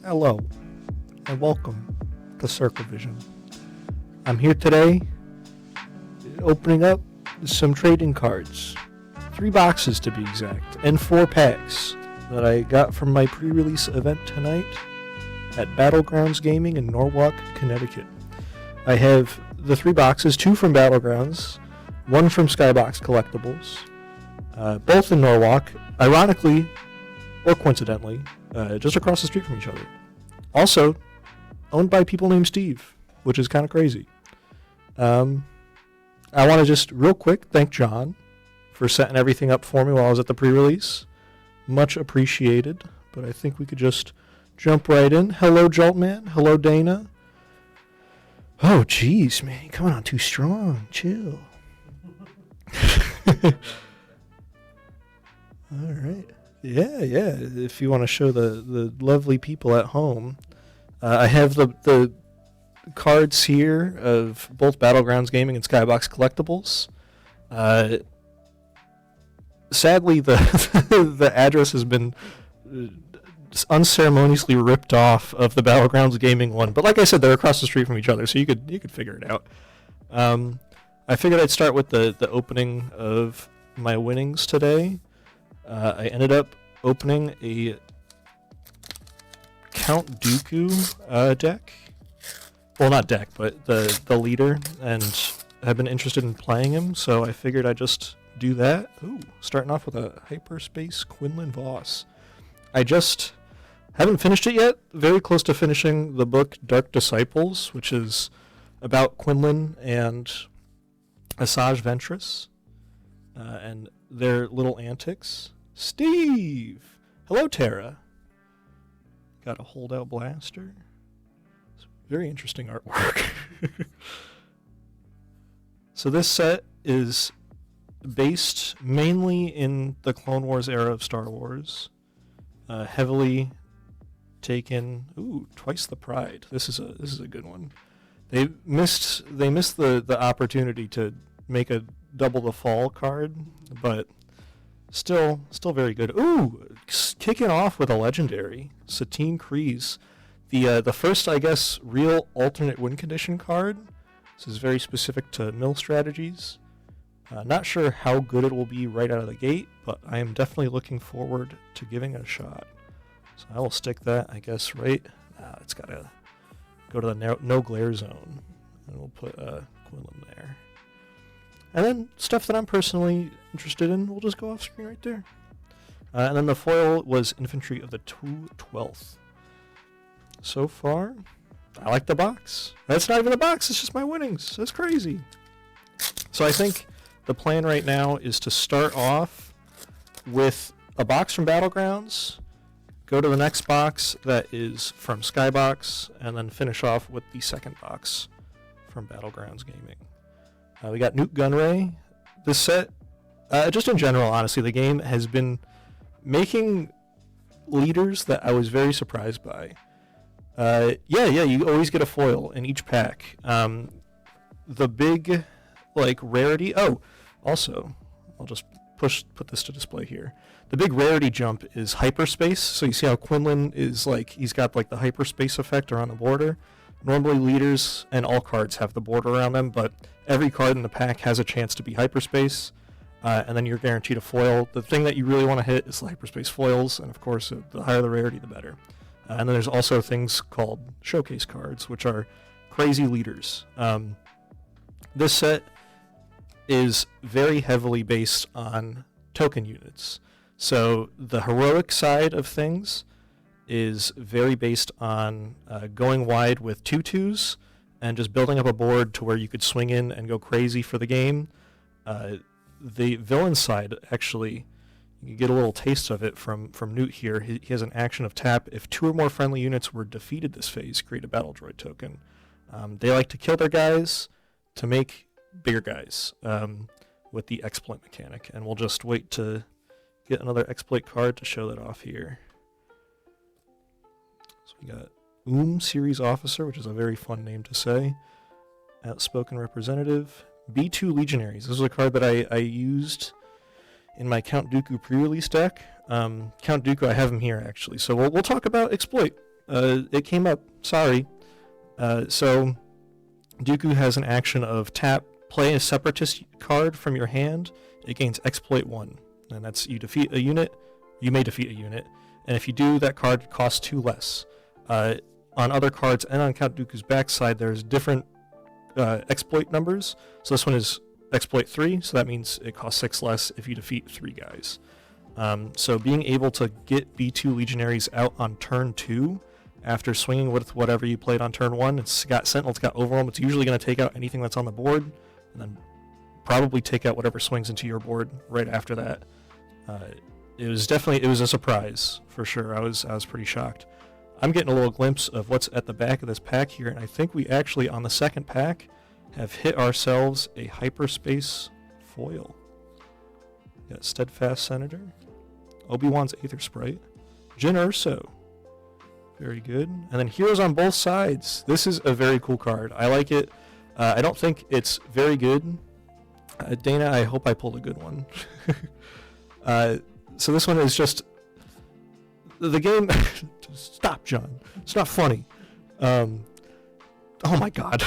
Hello, and welcome to Circle Vision. I'm here today opening up some trading cards. 3 boxes to be exact, and 4 packs that I got from my pre-release event tonight at Battlegrounds Gaming in Norwalk, Connecticut. I have the 3 boxes, 2 from Battlegrounds, 1 from Skybox Collectibles, both in Norwalk, ironically, or coincidentally, just across the street from each other. Also, owned by people named Steve, which is kind of crazy. I want to just real quick thank John for setting everything up for me while I was at the pre-release. Much appreciated, but I think we could just jump right in. Hello, Joltman. Hello, Dana. Oh, jeez, man. You're coming on too strong. Chill. All right. Yeah. If you want to show the lovely people at home, I have the cards here of both Battlegrounds Gaming and Skybox Collectibles. Sadly, the the address has been unceremoniously ripped off of the Battlegrounds Gaming one, but like I said, they're across the street from each other, so you could figure it out. I figured I'd start with the opening of my winnings today. I ended up opening a Count Dooku deck. Well, not deck, but the leader, and I've been interested in playing him, so I figured I'd just do that. Ooh, starting off with a Hyperspace Quinlan Voss. I just haven't finished it yet. Very close to finishing the book Dark Disciples, which is about Quinlan and Asajj Ventress and their little antics. Steve! Hello, Tara. Got a holdout blaster. It's very interesting artwork. So this set is based mainly in the Clone Wars era of Star Wars. Heavily taken. Ooh, Twice the Pride. This is a good one. They missed the opportunity to make a Double the Fall card, but still very good. Ooh, kicking off with a legendary Satine Kryze, the first, I guess, real alternate win condition card. This is very specific to mill strategies. Not sure how good it will be right out of the gate, but I am definitely looking forward to giving it a shot. So I will stick that, I guess, right. It's got to go to the no glare zone, and we'll put Quinlan there. And then stuff that I'm personally interested in, we'll just go off screen right there. And then the foil was Infantry of the 212th. So far, I like the box. That's not even the box, it's just my winnings. That's crazy. So I think the plan right now is to start off with a box from Battlegrounds, go to the next box that is from Skybox, and then finish off with the second box from Battlegrounds Gaming. We got Nute Gunray. This set, just in general, honestly, the game has been making leaders that I was very surprised by. You always get a foil in each pack. The big, rarity... Oh, also, I'll just put this to display here. The big rarity jump is hyperspace. So you see how Quinlan is, he's got, the hyperspace effect around the border. Normally, leaders and all cards have the border around them, but every card in the pack has a chance to be hyperspace, and then you're guaranteed a foil. The thing that you really want to hit is the hyperspace foils, and of course, the higher the rarity, the better. And then there's also things called showcase cards, which are crazy leaders. This set is very heavily based on token units. So the heroic side of things is very based on going wide with 2/2s and just building up a board to where you could swing in and go crazy for the game. The villain side, actually, you get a little taste of it from Nute here. He has an action of tap. If 2 or more friendly units were defeated this phase, create a battle droid token. They like to kill their guys to make bigger guys with the exploit mechanic. And we'll just wait to get another exploit card to show that off here. So we got Series Officer, which is a very fun name to say. Outspoken Representative. B2 Legionaries. This is a card that I used in my Count Dooku pre-release deck. Count Dooku, I have him here actually. So we'll talk about exploit It came up. Sorry. So Dooku has an action of tap, play a Separatist card from your hand. It gains Exploit 1. And that's you defeat a unit. You may defeat a unit. And if you do, that card costs 2 less. On other cards and on Count Dooku's backside, there's different exploit numbers. So this one is Exploit 3, so that means it costs 6 less if you defeat 3 guys. So being able to get B2 Legionaries out on turn 2 after swinging with whatever you played on turn 1, it's got Sentinel, it's got Overwhelm, it's usually going to take out anything that's on the board, and then probably take out whatever swings into your board right after that. It was a surprise, for sure. I was pretty shocked. I'm getting a little glimpse of what's at the back of this pack here, and I think we actually, on the second pack, have hit ourselves a hyperspace foil. We got Steadfast Senator, Obi-Wan's Aether Sprite, Jyn Erso. Very good. And then Heroes on Both Sides. This is a very cool card. I like it. I don't think it's very good. Dana, I hope I pulled a good one. So this one is just... The game... Stop, John. It's not funny. Oh my god.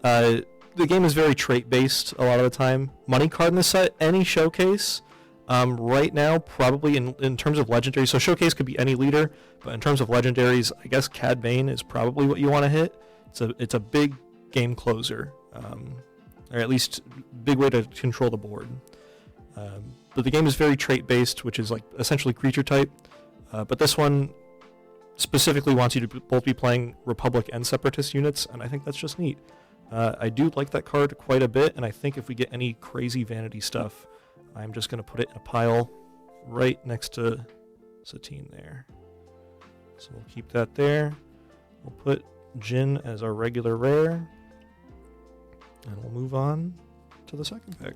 The game is very trait-based a lot of the time. Money card in the set, any showcase... right now, probably in terms of legendary, so showcase could be any leader, but in terms of legendaries, I guess Cad Bane is probably what you want to hit. It's a big game closer, or at least big way to control the board. But the game is very trait based, which is like essentially creature type. But this one specifically wants you to both be playing Republic and Separatist units, and I think that's just neat. I do like that card quite a bit, and I think if we get any crazy vanity stuff, I'm just going to put it in a pile right next to Satine there. So we'll keep that there. We'll put Jyn as our regular rare. And we'll move on to the second pack.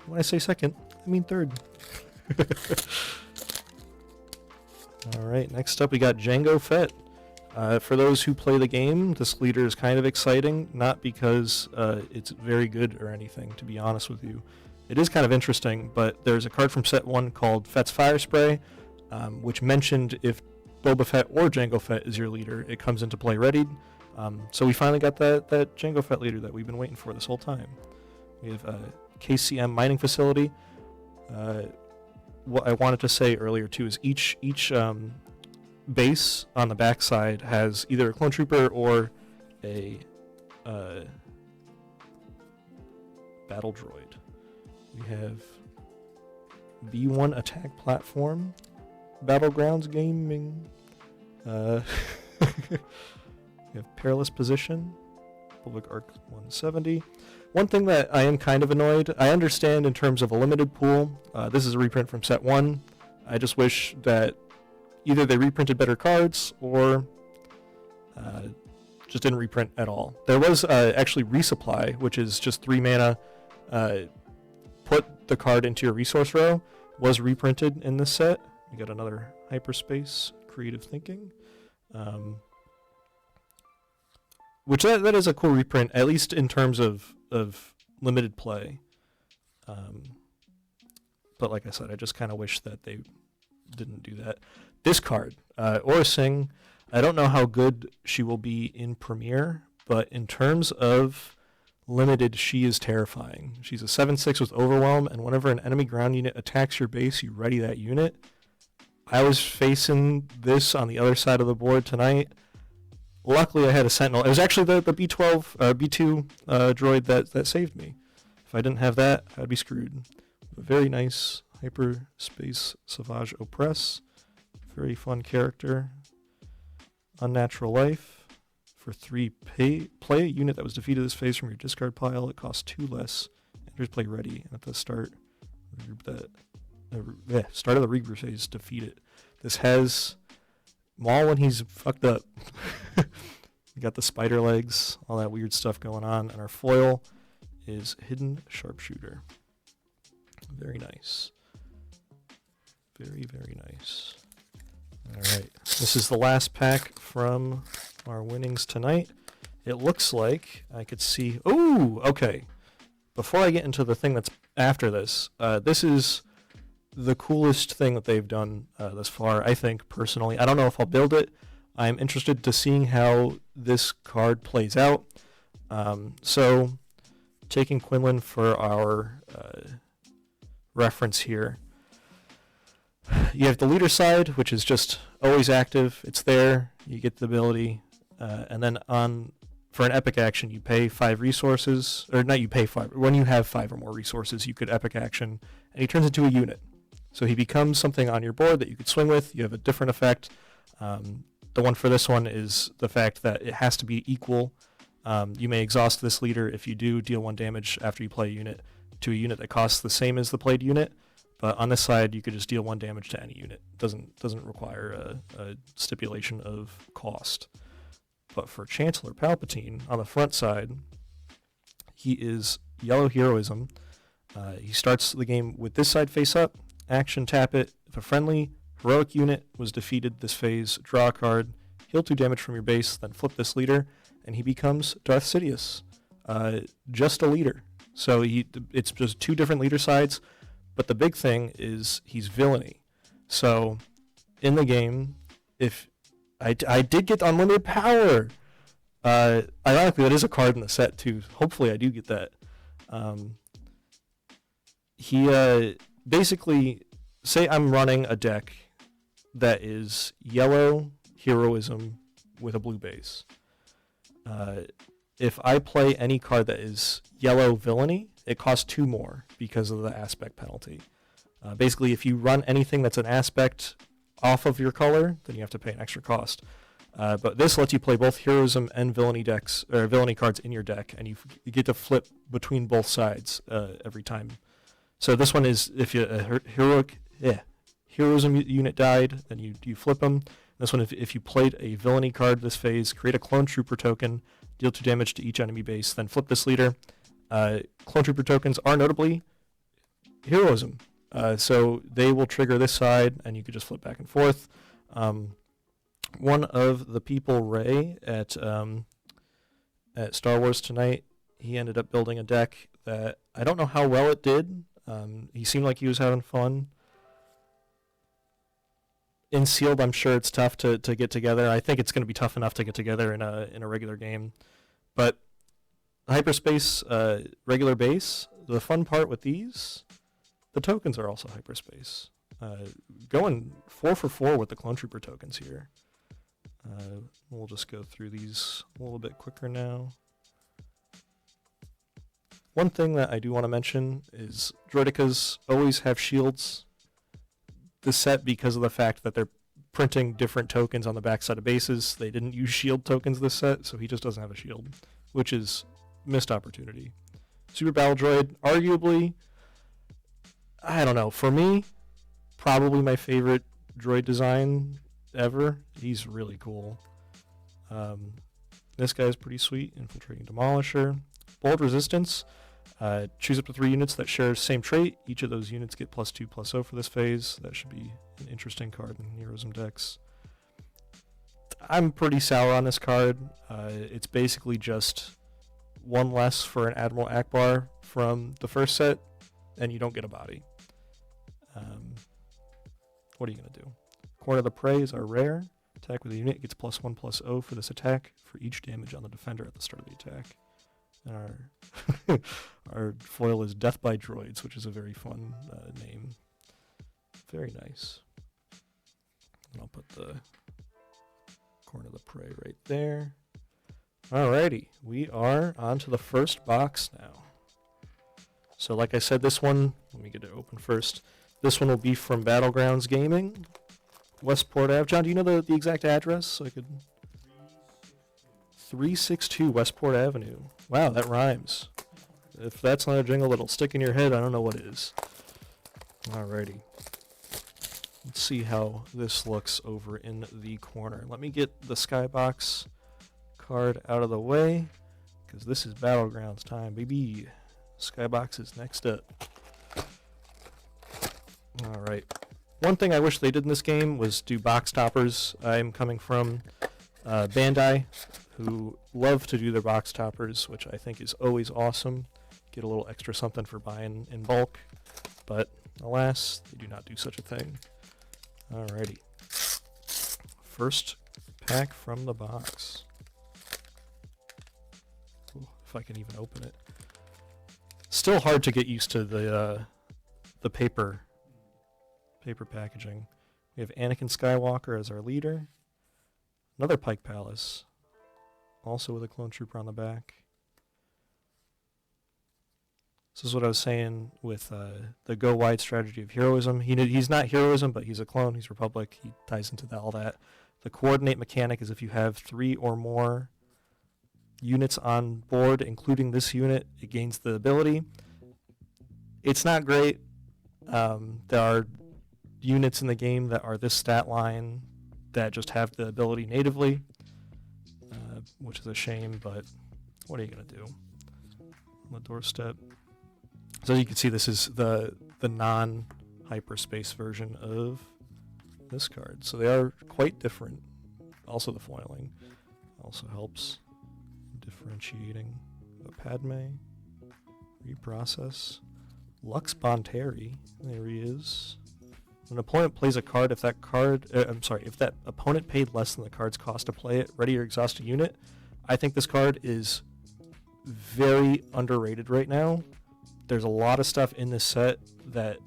When I say second, I mean third. Alright, next up we got Jango Fett. For those who play the game, this leader is kind of exciting, not because it's very good or anything, to be honest with you. It is kind of interesting, but there's a card from set 1 called Fett's Fire Spray, which mentioned if Boba Fett or Jango Fett is your leader, it comes into play readied. So we finally got that Jango Fett leader that we've been waiting for this whole time. We have a KCM mining facility. What I wanted to say earlier too is each base on the backside has either a clone trooper or a battle droid. We have B1 attack platform, Battlegrounds Gaming. We have Perilous Position, Public Arc 170. One thing that I am kind of annoyed, I understand in terms of a limited pool, this is a reprint from set 1. I just wish that either they reprinted better cards or just didn't reprint at all. There was actually Resupply, which is just 3 mana, put the card into your resource row, was reprinted in this set. We got another Hyperspace Creative Thinking. Which that is a cool reprint, at least in terms of limited play. But like I said, I just kind of wish that they didn't do that. This card, Aura Singh, I don't know how good she will be in Premiere, but in terms of limited, she is terrifying. She's a 7/6 with Overwhelm, and whenever an enemy ground unit attacks your base, you ready that unit. I was facing this on the other side of the board tonight. Luckily, I had a Sentinel. It was actually the B2 droid that saved me. If I didn't have that, I'd be screwed. A very nice Hyperspace Savage Oppress. Very fun character. Unnatural Life. For 3 play a unit that was defeated this phase from your discard pile. It costs 2 less. Enters play ready. And at the start of the regroup phase, defeat it. This has Maul when he's fucked up. We got the spider legs, all that weird stuff going on. And our foil is Hidden Sharpshooter. Very nice. Very, very nice. Alright, this is the last pack from our winnings tonight. It looks like I could see... Ooh, okay. Before I get into the thing that's after this, this is the coolest thing that they've done thus far, I think, personally. I don't know if I'll build it. I'm interested to seeing how this card plays out. So, taking Quinlan for our reference here, you have the leader side, which is just always active. It's there. You get the ability. And then for an epic action, you pay 5 resources. Or not you pay 5. When you have 5 or more resources, you could epic action. And he turns into a unit. So he becomes something on your board that you could swing with. You have a different effect. The one for this one is the fact that it has to be equal. You may exhaust this leader. If you do, deal 1 damage after you play a unit to a unit that costs the same as the played unit. But on this side, you could just deal 1 damage to any unit. Doesn't require a stipulation of cost. But for Chancellor Palpatine, on the front side, he is yellow heroism. He starts the game with this side face up. Action, tap it. If a friendly heroic unit was defeated this phase, draw a card, heal 2 damage from your base, then flip this leader, and he becomes Darth Sidious. Just a leader. So it's just 2 different leader sides. But the big thing is he's villainy. So in the game, if I did get unlimited power, ironically that is a card in the set too. Hopefully I do get that. He basically, say I'm running a deck that is yellow heroism with a blue base. If I play any card that is yellow villainy, it costs 2 more because of the aspect penalty. Basically, if you run anything that's an aspect off of your color, then you have to pay an extra cost. But this lets you play both heroism and villainy decks, or villainy cards in your deck, and you get to flip between both sides every time. So this one is if a heroism unit died, then you flip them. This one, if you played a villainy card this phase, create a clone trooper token, deal 2 damage to each enemy base, then flip this leader. Clone trooper tokens are notably heroism. So they will trigger this side, and you could just flip back and forth. One of the people, Ray, at Star Wars Tonight, he ended up building a deck that I don't know how well it did. He seemed like he was having fun. In sealed, I'm sure it's tough to get together. I think it's going to be tough enough to get together in a regular game. But hyperspace, regular base, the fun part with these, the tokens are also hyperspace. Going 4 for 4 with the clone trooper tokens here. We'll just go through these a little bit quicker now. One thing that I do want to mention is Droidekas always have shields. This set, because of the fact that they're printing different tokens on the backside of bases, they didn't use shield tokens this set, so he just doesn't have a shield, which is missed opportunity. Super Battle Droid, arguably, I don't know, for me, probably my favorite droid design ever. He's really cool. This guy's pretty sweet. Infiltrating Demolisher. Bold Resistance. Choose up to 3 units that share the same trait. Each of those units get +2/+0 for this phase. That should be an interesting card in heroism decks. I'm pretty sour on this card. It's basically just 1 less for an Admiral Akbar from the first set, and you don't get a body. What are you going to do? Corner of the Prey is our rare. Attack with a unit gets +1/+0 for this attack for each damage on the defender at the start of the attack. And our foil is Death by Droids, which is a very fun name. Very nice. And I'll put the Corner of the Prey right there. Alrighty, we are on to the first box now. So like I said, this one, let me get it open first. This one will be from Battlegrounds Gaming, Westport Ave. John, do you know the exact address? So I could... 362 Westport Avenue. Wow, that rhymes. If that's not a jingle that'll stick in your head, I don't know what is. Alrighty. Let's see how this looks over in the corner. Let me get the Skybox card out of the way, because this is Battlegrounds time, baby. Skybox is next up. Alright. One thing I wish they did in this game was do box toppers. I'm coming from Bandai, who love to do their box toppers, which I think is always awesome. Get a little extra something for buying in bulk. But Alas, they do not do such a thing. Alrighty. First pack from the box. Ooh, if I can even open it. Still hard to get used to the paper packaging. We have Anakin Skywalker as our leader. Another Pike Palace, also with a clone trooper on the back. This is what I was saying with the go wide strategy of heroism. He's not heroism, but he's a clone. He's Republic. He ties into all that. The coordinate mechanic is if you have 3 or more units on board, including this unit, it gains the ability. It's not great. There are units in the game that are this stat line that just have the ability natively, which is a shame, but what are you going to do? On the doorstep. So you can see this is the non-hyperspace version of this card. So they are quite different. Also the foiling also helps differentiating. But Padme, reprocess. Lux Bonteri, there he is. When an opponent plays a card, if that opponent paid less than the card's cost to play it, ready or exhaust a unit, I think this card is very underrated right now. There's a lot of stuff in this set that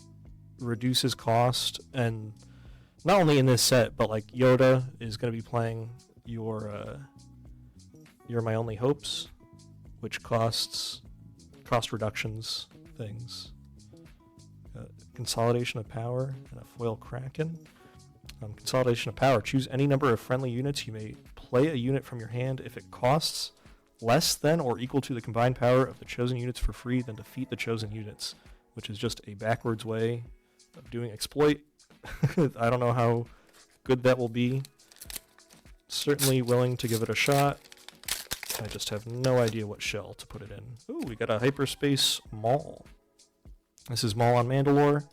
reduces cost, and not only in this set, but like Yoda is going to be playing your You're My Only Hopes, which cost reductions things. Consolidation of Power and a foil Kraken. Consolidation of Power. Choose any number of friendly units. You may play a unit from your hand if it costs less than or equal to the combined power of the chosen units for free, then defeat the chosen units, which is just a backwards way of doing exploit. I don't know how good that will be. Certainly willing to give it a shot. I just have no idea what shell to put it in. Ooh, we got a Hyperspace Maul. This is Maul on Mandalore.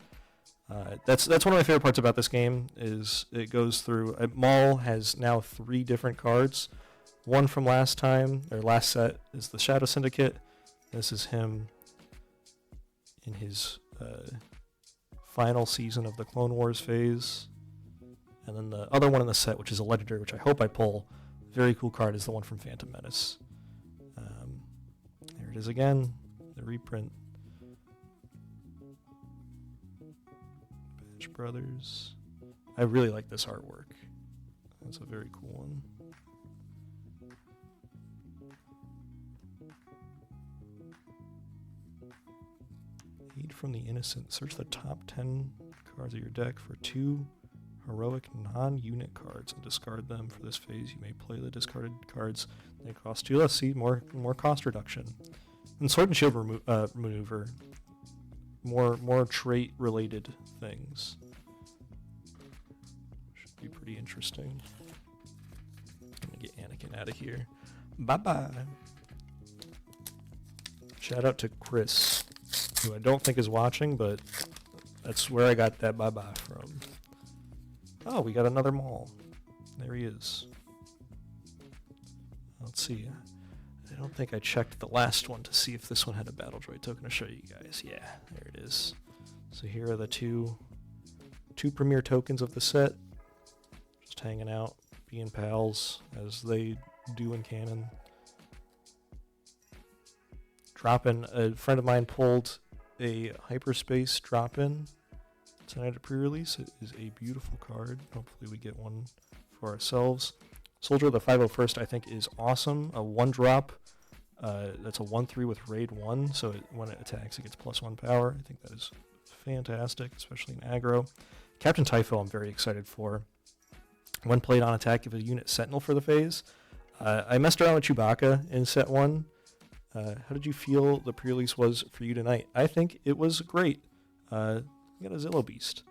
That's one of my favorite parts about this game is it goes through... Maul has now 3 different cards. One from last set is the Shadow Syndicate. This is him in his final season of the Clone Wars phase. And then the other one in the set, which is a legendary, which I hope I pull, very cool card, is the one from Phantom Menace. There it is again, the reprint. Batch Brothers. I really like this artwork. That's a very cool one. Aid from the Innocent. Search the top 10 cards of your deck for 2 heroic non-unit cards and discard them. For this phase, you may play the discarded cards. They cost 2 less. See, more cost reduction. And Sword and Shield maneuver. More trait-related things. Should be pretty interesting. I'm gonna get Anakin out of here. Bye-bye. Shout out to Chris, who I don't think is watching, but that's where I got that bye-bye from. Oh, we got another Maul. There he is. Let's see. I don't think I checked the last one to see if this one had a Battle Droid token to show you guys. Yeah, there it is. So here are the two premier tokens of the set. Just hanging out, being pals, as they do in canon. Drop-in. A friend of mine pulled a Hyperspace drop-in tonight at pre-release. It is a beautiful card. Hopefully we get one for ourselves. Soldier of the 501st, I think, is awesome. A 1-drop. That's a 1/3 with Raid 1, so when it attacks, it gets +1 power. I think that is fantastic, especially in aggro. Captain Typho, I'm very excited for. When played on attack, give a unit Sentinel for the phase. I messed around with Chewbacca in set 1. How did you feel the pre-release was for you tonight? I think it was great. We got a Zillow Beast.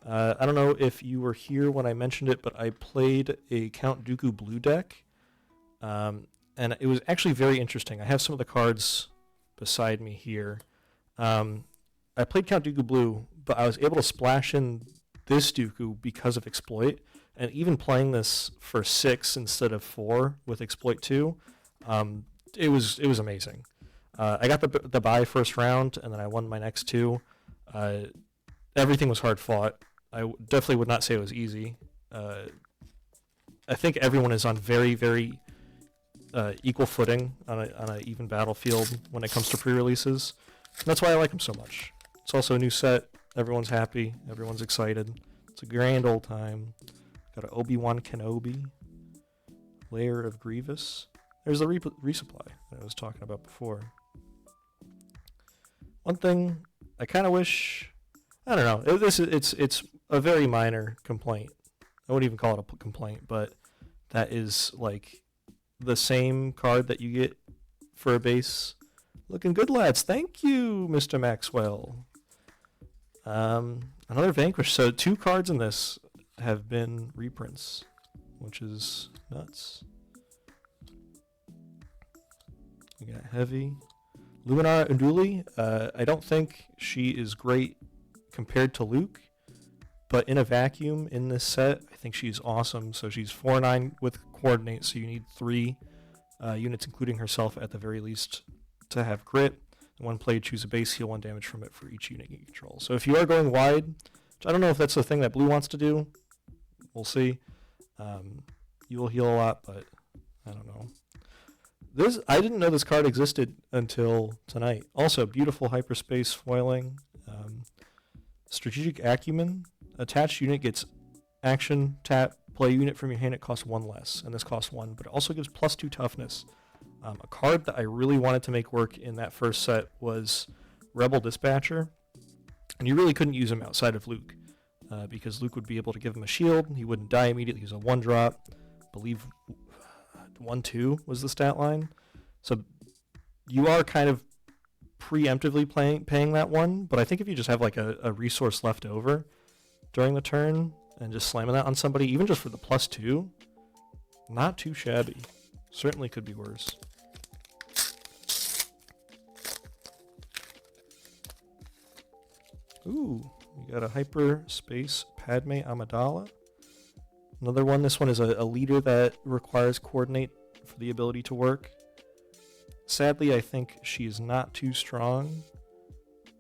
I don't know if you were here when I mentioned it, but I played a Count Dooku Blue deck, and it was actually very interesting. I have some of the cards beside me here. I played Count Dooku Blue, but I was able to splash in this Dooku because of Exploit, and even playing this for 6 instead of 4 with Exploit 2, it was amazing. I got the bye first round, and then I won my next 2. everything was hard fought. Definitely would not say it was easy. I think everyone is on very, very equal footing on a even battlefield when it comes to pre-releases. And that's why I like them so much. It's also a new set. Everyone's happy. Everyone's excited. It's a grand old time. Got an Obi-Wan Kenobi. Layer of Grievous. There's the resupply that I was talking about before. One thing I kind of wish... I don't know. It's a very minor complaint. I wouldn't even call it a complaint, but that is like the same card that you get for a base. Looking good, lads. Thank you, Mr. Maxwell. Another Vanquish. So 2 cards in this have been reprints, which is nuts. We got Heavy. Luminara Unduli. I don't think she is great compared to Luke, but in a vacuum in this set, I think she's awesome. So she's 4/9 with Coordinate, so you need 3 units, including herself at the very least, to have Grit. When played, choose a base, heal 1 damage from it for each unit you control. So if you are going wide, which I don't know if that's the thing that Blue wants to do, we'll see. You will heal a lot, but I don't know. I didn't know this card existed until tonight. Also, beautiful hyperspace foiling. Strategic Acumen. Attached unit gets action, tap, play a unit from your hand. It costs 1 less, and this costs 1, but it also gives +2 toughness. A card that I really wanted to make work in that first set was Rebel Dispatcher, and you really couldn't use him outside of Luke, because Luke would be able to give him a shield. He wouldn't die immediately. He was a 1-drop. I believe 1/2 was the stat line. So you are kind of preemptively paying that 1, but I think if you just have like a resource left over during the turn and just slamming that on somebody, even just for the +2, not too shabby. Certainly could be worse. Ooh, we got a Hyperspace Padme Amidala. Another one. This one is a leader that requires Coordinate for the ability to work. Sadly, I think she is not too strong,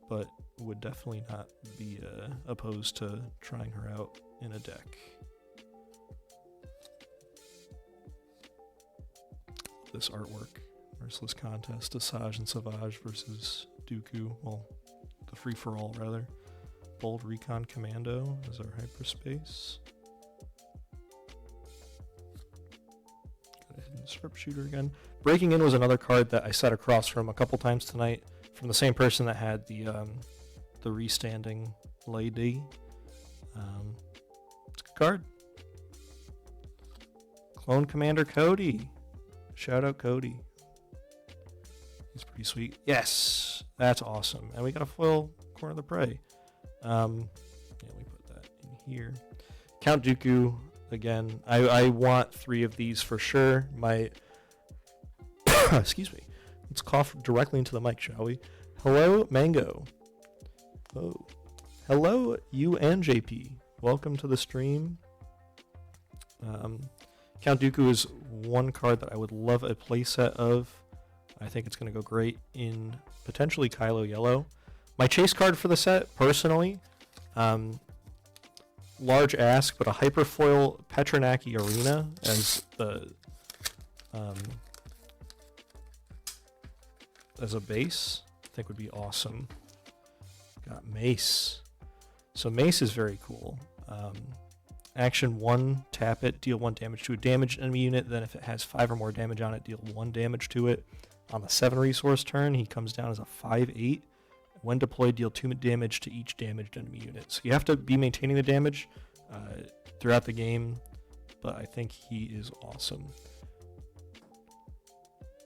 but would definitely not be opposed to trying her out in a deck. This artwork. Merciless Contest, Asajj and Savage versus Dooku. Well, the free-for-all, rather. Bold Recon Commando as our hyperspace. Got a Hidden Sharpshooter again. Breaking In was another card that I sat across from a couple times tonight from the same person that had the restanding Lady. It's a good card. Clone Commander Cody. Shout out Cody. He's pretty sweet. Yes, that's awesome. And we got a foil Corner of the Prey. Yeah, we put that in here. Count Dooku again. I want 3 of these for sure. My excuse me. Let's cough directly into the mic, shall we? Hello, Mango. Oh, hello, you and JP. Welcome to the stream. Count Dooku is one card that I would love a playset of. I think it's going to go great in potentially Kylo Yellow. My chase card for the set, personally, large ask, but a Hyperfoil Petronaki Arena as the as a base, I think would be awesome. Got Mace. So Mace is very cool. Action 1, tap it, deal 1 damage to a damaged enemy unit. Then if it has 5 or more damage on it, deal 1 damage to it. On the 7 resource turn, he comes down as a 5/8. When deployed, deal 2 damage to each damaged enemy unit. So you have to be maintaining the damage throughout the game, but I think he is awesome.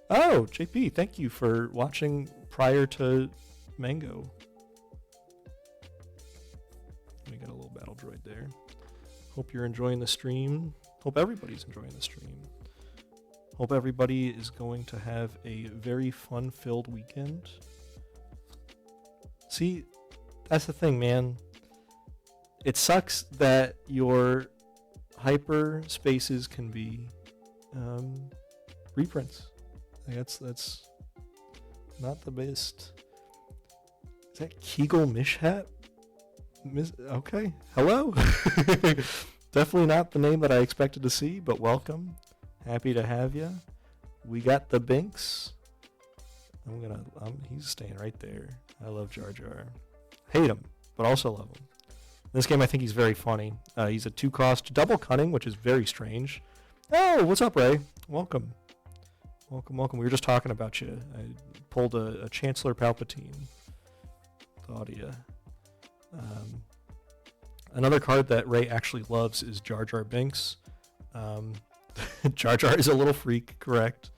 Oh, JP, thank you for watching prior to Mango. We got a little battle droid there. Hope you're enjoying the stream. Hope everybody's enjoying the stream. Hope everybody is going to have a very fun-filled weekend. See, that's the thing, man. It sucks that your hyper spaces can be reprints. Like that's not the best. Is that Kegel Mishap? Okay. Hello. Definitely not the name that I expected to see, but welcome. Happy to have you. We got the Binks. He's staying right there. I love Jar Jar. Hate him, but also love him. In this game, I think he's very funny. He's a 2-cost double cunning, which is very strange. Oh, what's up, Ray? Welcome. Welcome. We were just talking about you. I pulled a Chancellor Palpatine. Thought of you. Another card that Ray actually loves is Jar Jar Binks. Jar Jar is a little freak, correct?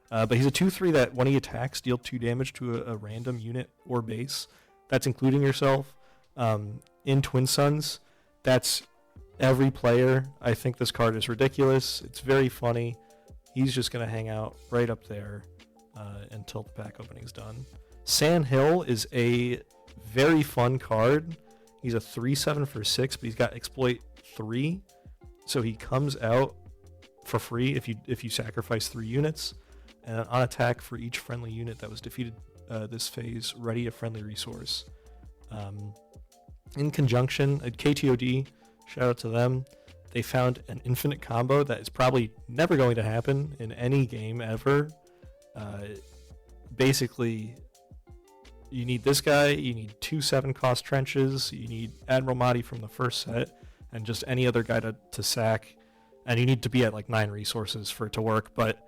But he's a 2/3 that when he attacks, deal 2 damage to a random unit or base. That's including yourself. In Twin Suns, that's every player. I think this card is ridiculous. It's very funny. He's just going to hang out right up there until the pack opening's done. Sand Hill is a very fun card. He's a 3/7 for 6, but he's got exploit 3, so he comes out for free if you sacrifice 3 units. And on attack for each friendly unit that was defeated this phase, ready a friendly resource. In conjunction, at KTOD, shout out to them, they found an infinite combo that is probably never going to happen in any game ever. Basically, you need this guy, you need 2 7-cost trenches, you need Admiral Mahdi from the first set, and just any other guy to sack, and you need to be at like 9 resources for it to work, but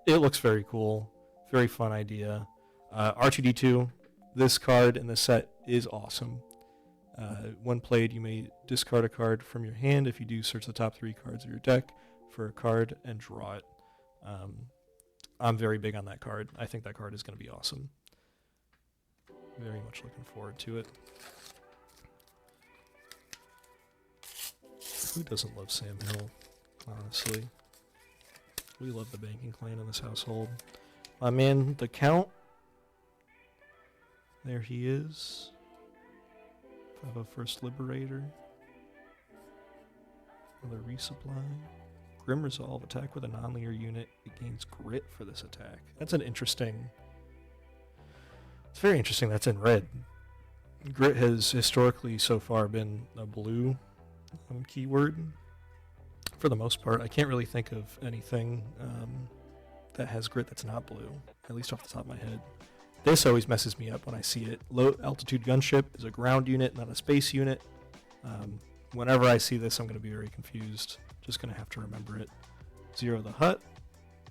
it looks very cool, very fun idea. R2D2, this card in this set is awesome. When played, you may discard a card from your hand. If you do, search the top 3 cards of your deck for a card and draw it. I'm very big on that card. I think that card is going to be awesome. Very much looking forward to it. Who doesn't love Sam Hill, honestly? We love the banking clan in this household. My man, the Count. There he is. 501st Liberator. Another resupply. Grim Resolve, attack with a non-linear unit. It gains grit for this attack. That's an interesting... It's very interesting that's in red. Grit has historically so far been a blue keyword. For the most part, I can't really think of anything that has grit that's not blue, at least off the top of my head. This always messes me up when I see it. Low altitude gunship is a ground unit, not a space unit. Whenever I see this, I'm going to be very confused. Just going to have to remember it. Zero the Hut.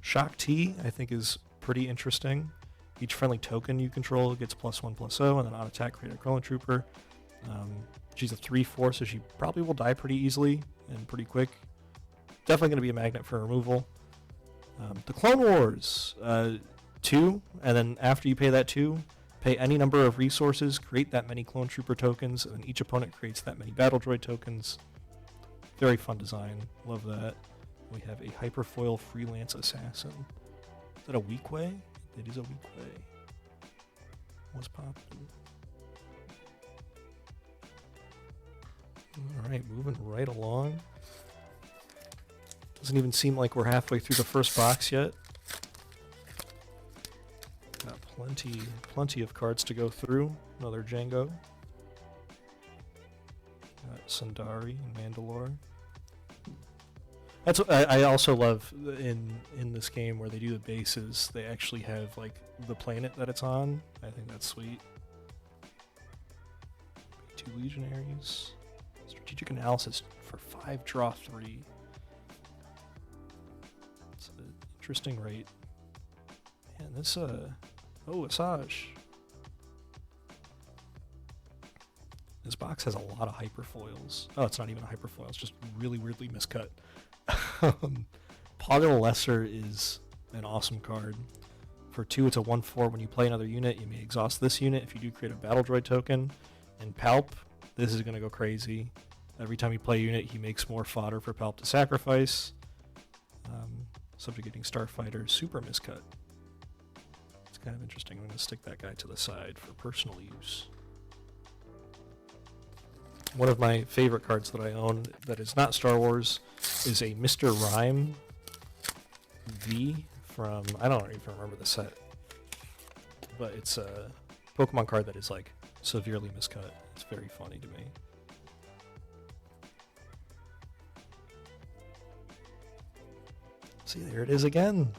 Shock T, I think, is pretty interesting. Each friendly token you control gets +1/+0, and then on attack, create a Clone Trooper. She's a 3/4, so she probably will die pretty easily and pretty quick. Definitely going to be a magnet for removal. The Clone Wars, 2, and then after you pay that 2, pay any number of resources, create that many Clone Trooper tokens, and each opponent creates that many Battle Droid tokens. Very fun design. Love that. We have a Hyperfoil Freelance Assassin. Is that a weak way? It is a weak way. What's poppin'? Alright, moving right along. Doesn't even seem like we're halfway through the first box yet. Got plenty of cards to go through. Another Django. Got Sundari and Mandalore. That's what I also love in this game where they do the bases. They actually have like the planet that it's on. I think that's sweet. 2 Legionaries. Strategic Analysis for 5 draw 3. It's an interesting rate. Man, this oh, Asajj. This box has a lot of hyperfoils. Oh, it's not even a hyperfoil. It's just really weirdly miscut. Pog of the Lesser is an awesome card. For 2, it's a 1/4. When you play another unit, you may exhaust this unit if you do create a Battle Droid token. And Palp, this is going to go crazy. Every time you play a unit, he makes more fodder for Palp to sacrifice. Subjugating Starfighter, super miscut. It's kind of interesting. I'm going to stick that guy to the side for personal use. One of my favorite cards that I own that is not Star Wars is a Mr. Rhyme V from, I don't even remember the set, but it's a Pokemon card that is like severely miscut. It's very funny to me. See, there it is again.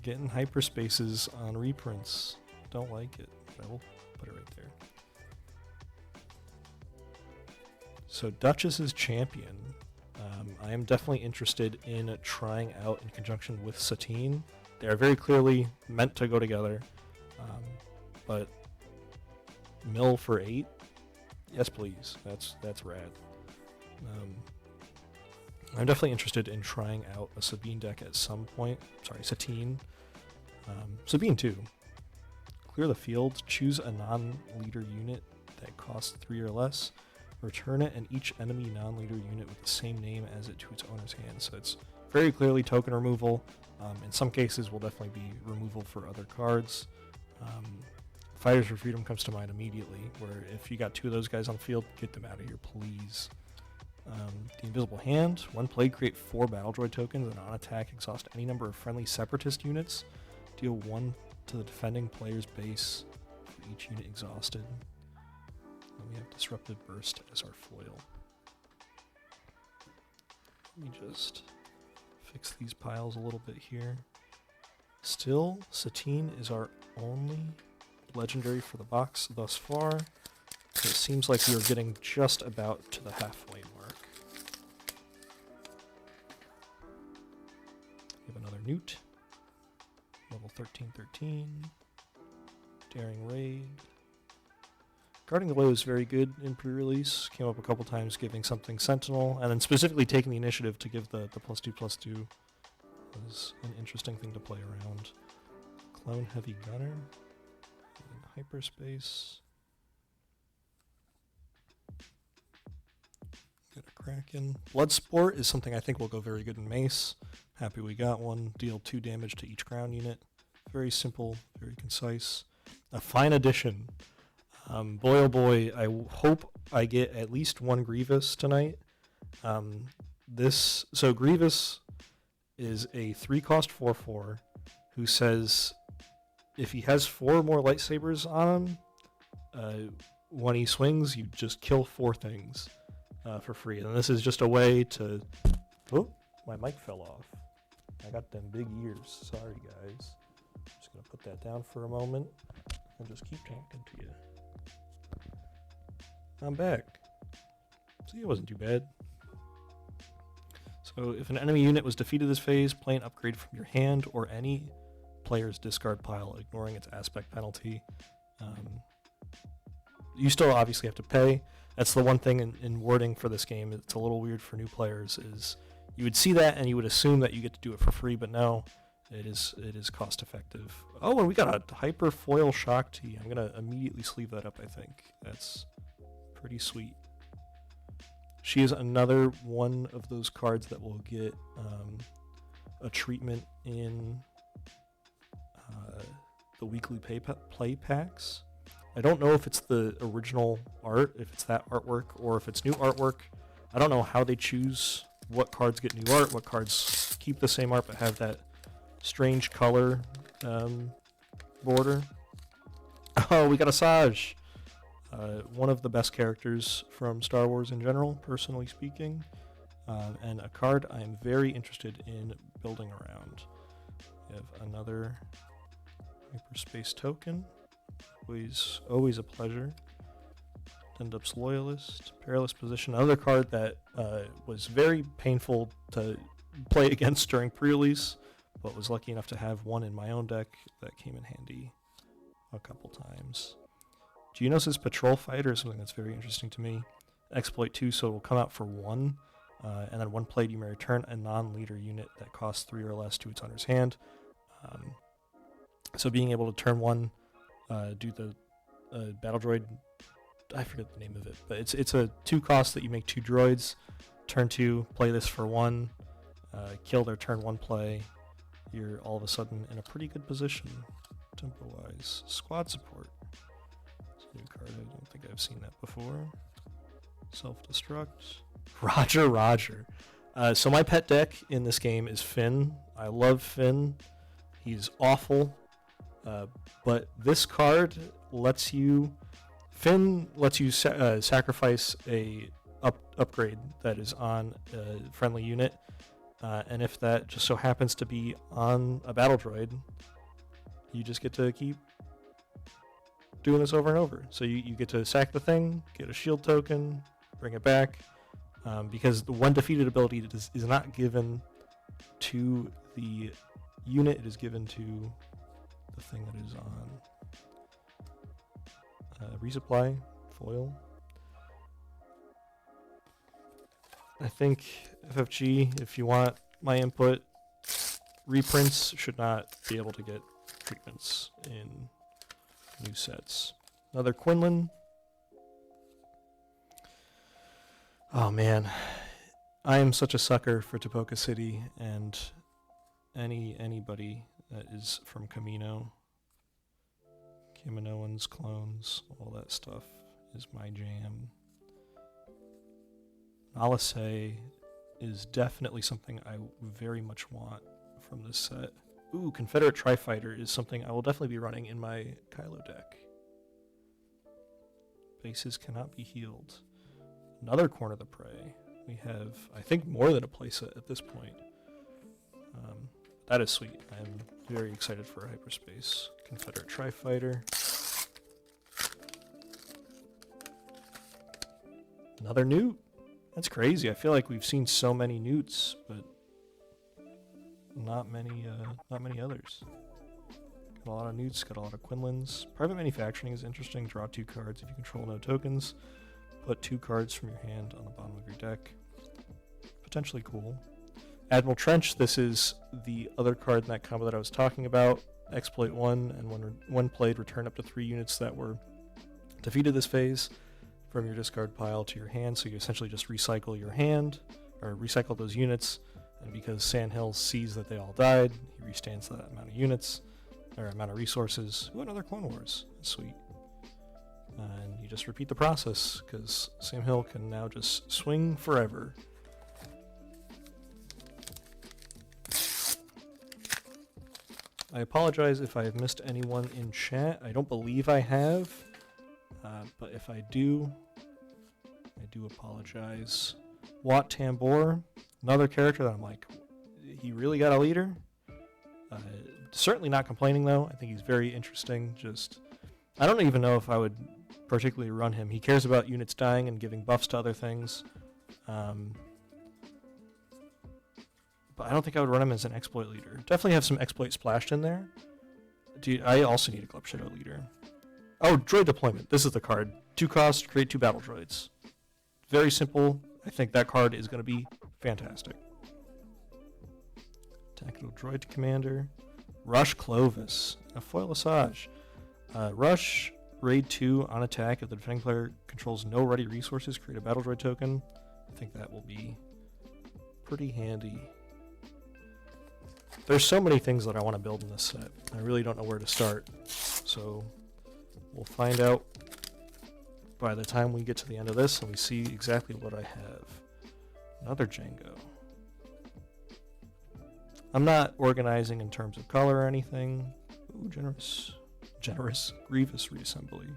Getting hyperspaces on reprints. Don't like it. I will put it right there. So Duchess's Champion. I am definitely interested in trying out in conjunction with Satine. They are very clearly meant to go together. But mill for 8? Yes, please. That's rad. I'm definitely interested in trying out a Sabine deck at some point. Sorry, Satine. Sabine too. Clear the field, choose a non-leader unit that costs 3 or less, return it and each enemy non-leader unit with the same name as it to its owner's hand. So it's very clearly token removal. In some cases will definitely be removal for other cards. Fighters for Freedom comes to mind immediately, where if you got 2 of those guys on the field, get them out of here, please. The Invisible Hand. When played, create 4 Battle Droid tokens and on attack exhaust any number of friendly Separatist units. Deal 1 to the defending player's base for each unit exhausted. And we have Disruptive Burst as our foil. Let me just fix these piles a little bit here. Still, Satine is our only legendary for the box thus far. It seems like we are getting just about to the halfway mark. We have another Newt. Level 1313. Daring Raid. Guarding the Low is very good in pre-release. Came up a couple times giving something Sentinel, and then specifically taking the initiative to give the +2/+2 was an interesting thing to play around. Clone Heavy Gunner. In hyperspace. Got a Kraken. Bloodsport is something I think will go very good in Mace. Happy we got one. Deal 2 damage to each crown unit. Very simple, very concise. A fine addition. Boy oh boy, I hope I get at least 1 Grievous tonight. So Grievous is a 3-cost 4/4 who says if he has 4 more lightsabers on him, when he swings, you just kill 4 things for free. And this is just a way to... Oh, my mic fell off. I got them big ears. Sorry, guys. Just going to put that down for a moment and just keep talking to you. I'm back. See, it wasn't too bad. So if an enemy unit was defeated this phase, play an upgrade from your hand or any player's discard pile, ignoring its aspect penalty. You still obviously have to pay. That's the one thing in wording for this game. It's a little weird for new players. Is you would see that and you would assume that you get to do it for free, but no, it is cost effective. Oh, and we got a hyper foil Shock Tea. I'm gonna immediately sleeve that up. I think that's pretty sweet. She is another one of those cards that will get a treatment in the weekly play packs. I don't know if it's the original art, if it's that artwork, or if it's new artwork. I don't know how they choose what cards get new art, what cards keep the same art but have that strange color border. Oh, we got a Saj. One of the best characters from Star Wars in general, personally speaking, and a card I'm very interested in building around. We have another hyperspace token, always a pleasure. Dendup's Loyalist, Perilous Position, another card that was very painful to play against during pre-release, but was lucky enough to have one in my own deck that came in handy a couple times. Geonosis Patrol Fighter is something that's very interesting to me. Exploit 2, so it will come out for 1, and then when played you may return a non-leader unit that costs 3 or less to its owner's hand. So being able to turn 1, do the battle droid, I forget the name of it, but it's a 2 cost that you make 2 droids. Turn 2, play this for 1, kill their turn 1 play. You're all of a sudden in a pretty good position, tempo-wise. Squad Support. New card, I don't think I've seen that before. Self-destruct. Roger. So my pet deck in this game is Finn. I love Finn. He's awful. But this card lets you... Finn lets you sacrifice a upgrade that is on a friendly unit and if that just so happens to be on a battle droid, you just get to keep doing this over and over. So you get to sack the thing, get a shield token, bring it back, because the one defeated ability is not given to the unit, it is given to the thing that is on resupply, foil. I think FFG, if you want my input, reprints should not be able to get treatments in new sets. Another Quinlan. Oh man, I am such a sucker for Tapoca City, and anybody that is from Kaminoans, clones, all that stuff is my jam. Nalase is definitely something I very much want from this set. Ooh, Confederate Tri-Fighter is something I will definitely be running in my Kylo deck. Bases cannot be healed. Another Corner of the Prey. We have, I think, more than a playset at this point. That is sweet. I'm very excited for Hyperspace. Confederate Tri-Fighter. Another Newt. That's crazy. I feel like we've seen so many Newts, but not many others. Got a lot of Newts, got a lot of Quinlans. Private Manufacturing is interesting. Draw 2 cards if you control no tokens. Put 2 cards from your hand on the bottom of your deck. Potentially cool. Admiral Trench, this is the other card in that combo that I was talking about. Exploit 1, and when played, return up to 3 units that were defeated this phase from your discard pile to your hand. So you essentially just recycle your hand, or recycle those units, and because Sandhill sees that they all died, he restands that amount of units, or amount of resources. Ooh, another Clone Wars. Sweet. And you just repeat the process, because Sam Hill can now just swing forever. I apologize if I have missed anyone in chat. I don't believe I have, but if I do apologize. Wat Tambor, another character that I'm like, he really got a leader? Certainly not complaining though. I think he's very interesting. I don't even know if I would particularly run him. He cares about units dying and giving buffs to other things. But I don't think I would run him as an exploit leader. Definitely have some exploit splashed in there. Dude, I also need a Club Shadow leader. Oh, droid deployment. This is the card. 2 cost, create 2 battle droids. Very simple. I think that card is going to be fantastic. Tactical droid commander. Rush Clovis. A foil Asajj. Rush, raid 2 on attack. If the defending player controls no ready resources, create a battle droid token. I think that will be pretty handy. There's so many things that I want to build in this set. I really don't know where to start. So we'll find out by the time we get to the end of this and we see exactly what I have. Another Django. I'm not organizing in terms of color or anything. Ooh, generous Grievous reassembly.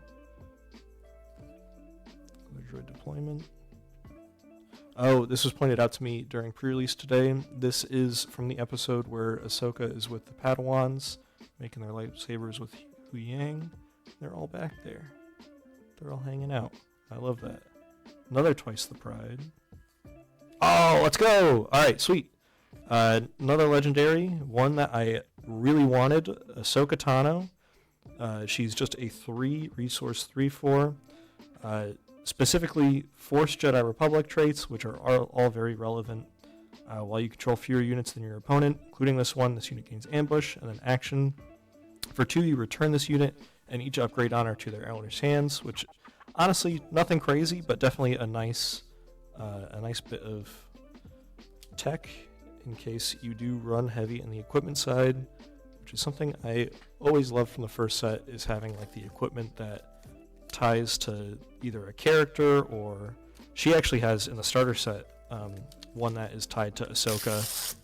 Other droid deployment. Oh, this was pointed out to me during pre-release today. This is from the episode where Ahsoka is with the Padawans, making their lightsabers with Hu Yang. They're all back there. They're all hanging out. I love that. Another Twice the Pride. Oh, let's go! Alright, sweet. Another legendary, one that I really wanted, Ahsoka Tano. She's just a 3 resource 3/4. Specifically Force Jedi Republic traits, which are all very relevant. While you control fewer units than your opponent, including this one, this unit gains ambush, and then action. For 2, you return this unit, and each upgrade honor to their owner's hands, which, honestly, nothing crazy, but definitely a nice bit of tech in case you do run heavy in the equipment side, which is something I always loved from the first set, is having like the equipment that ties to either a character, or she actually has in the starter set one that is tied to Ahsoka,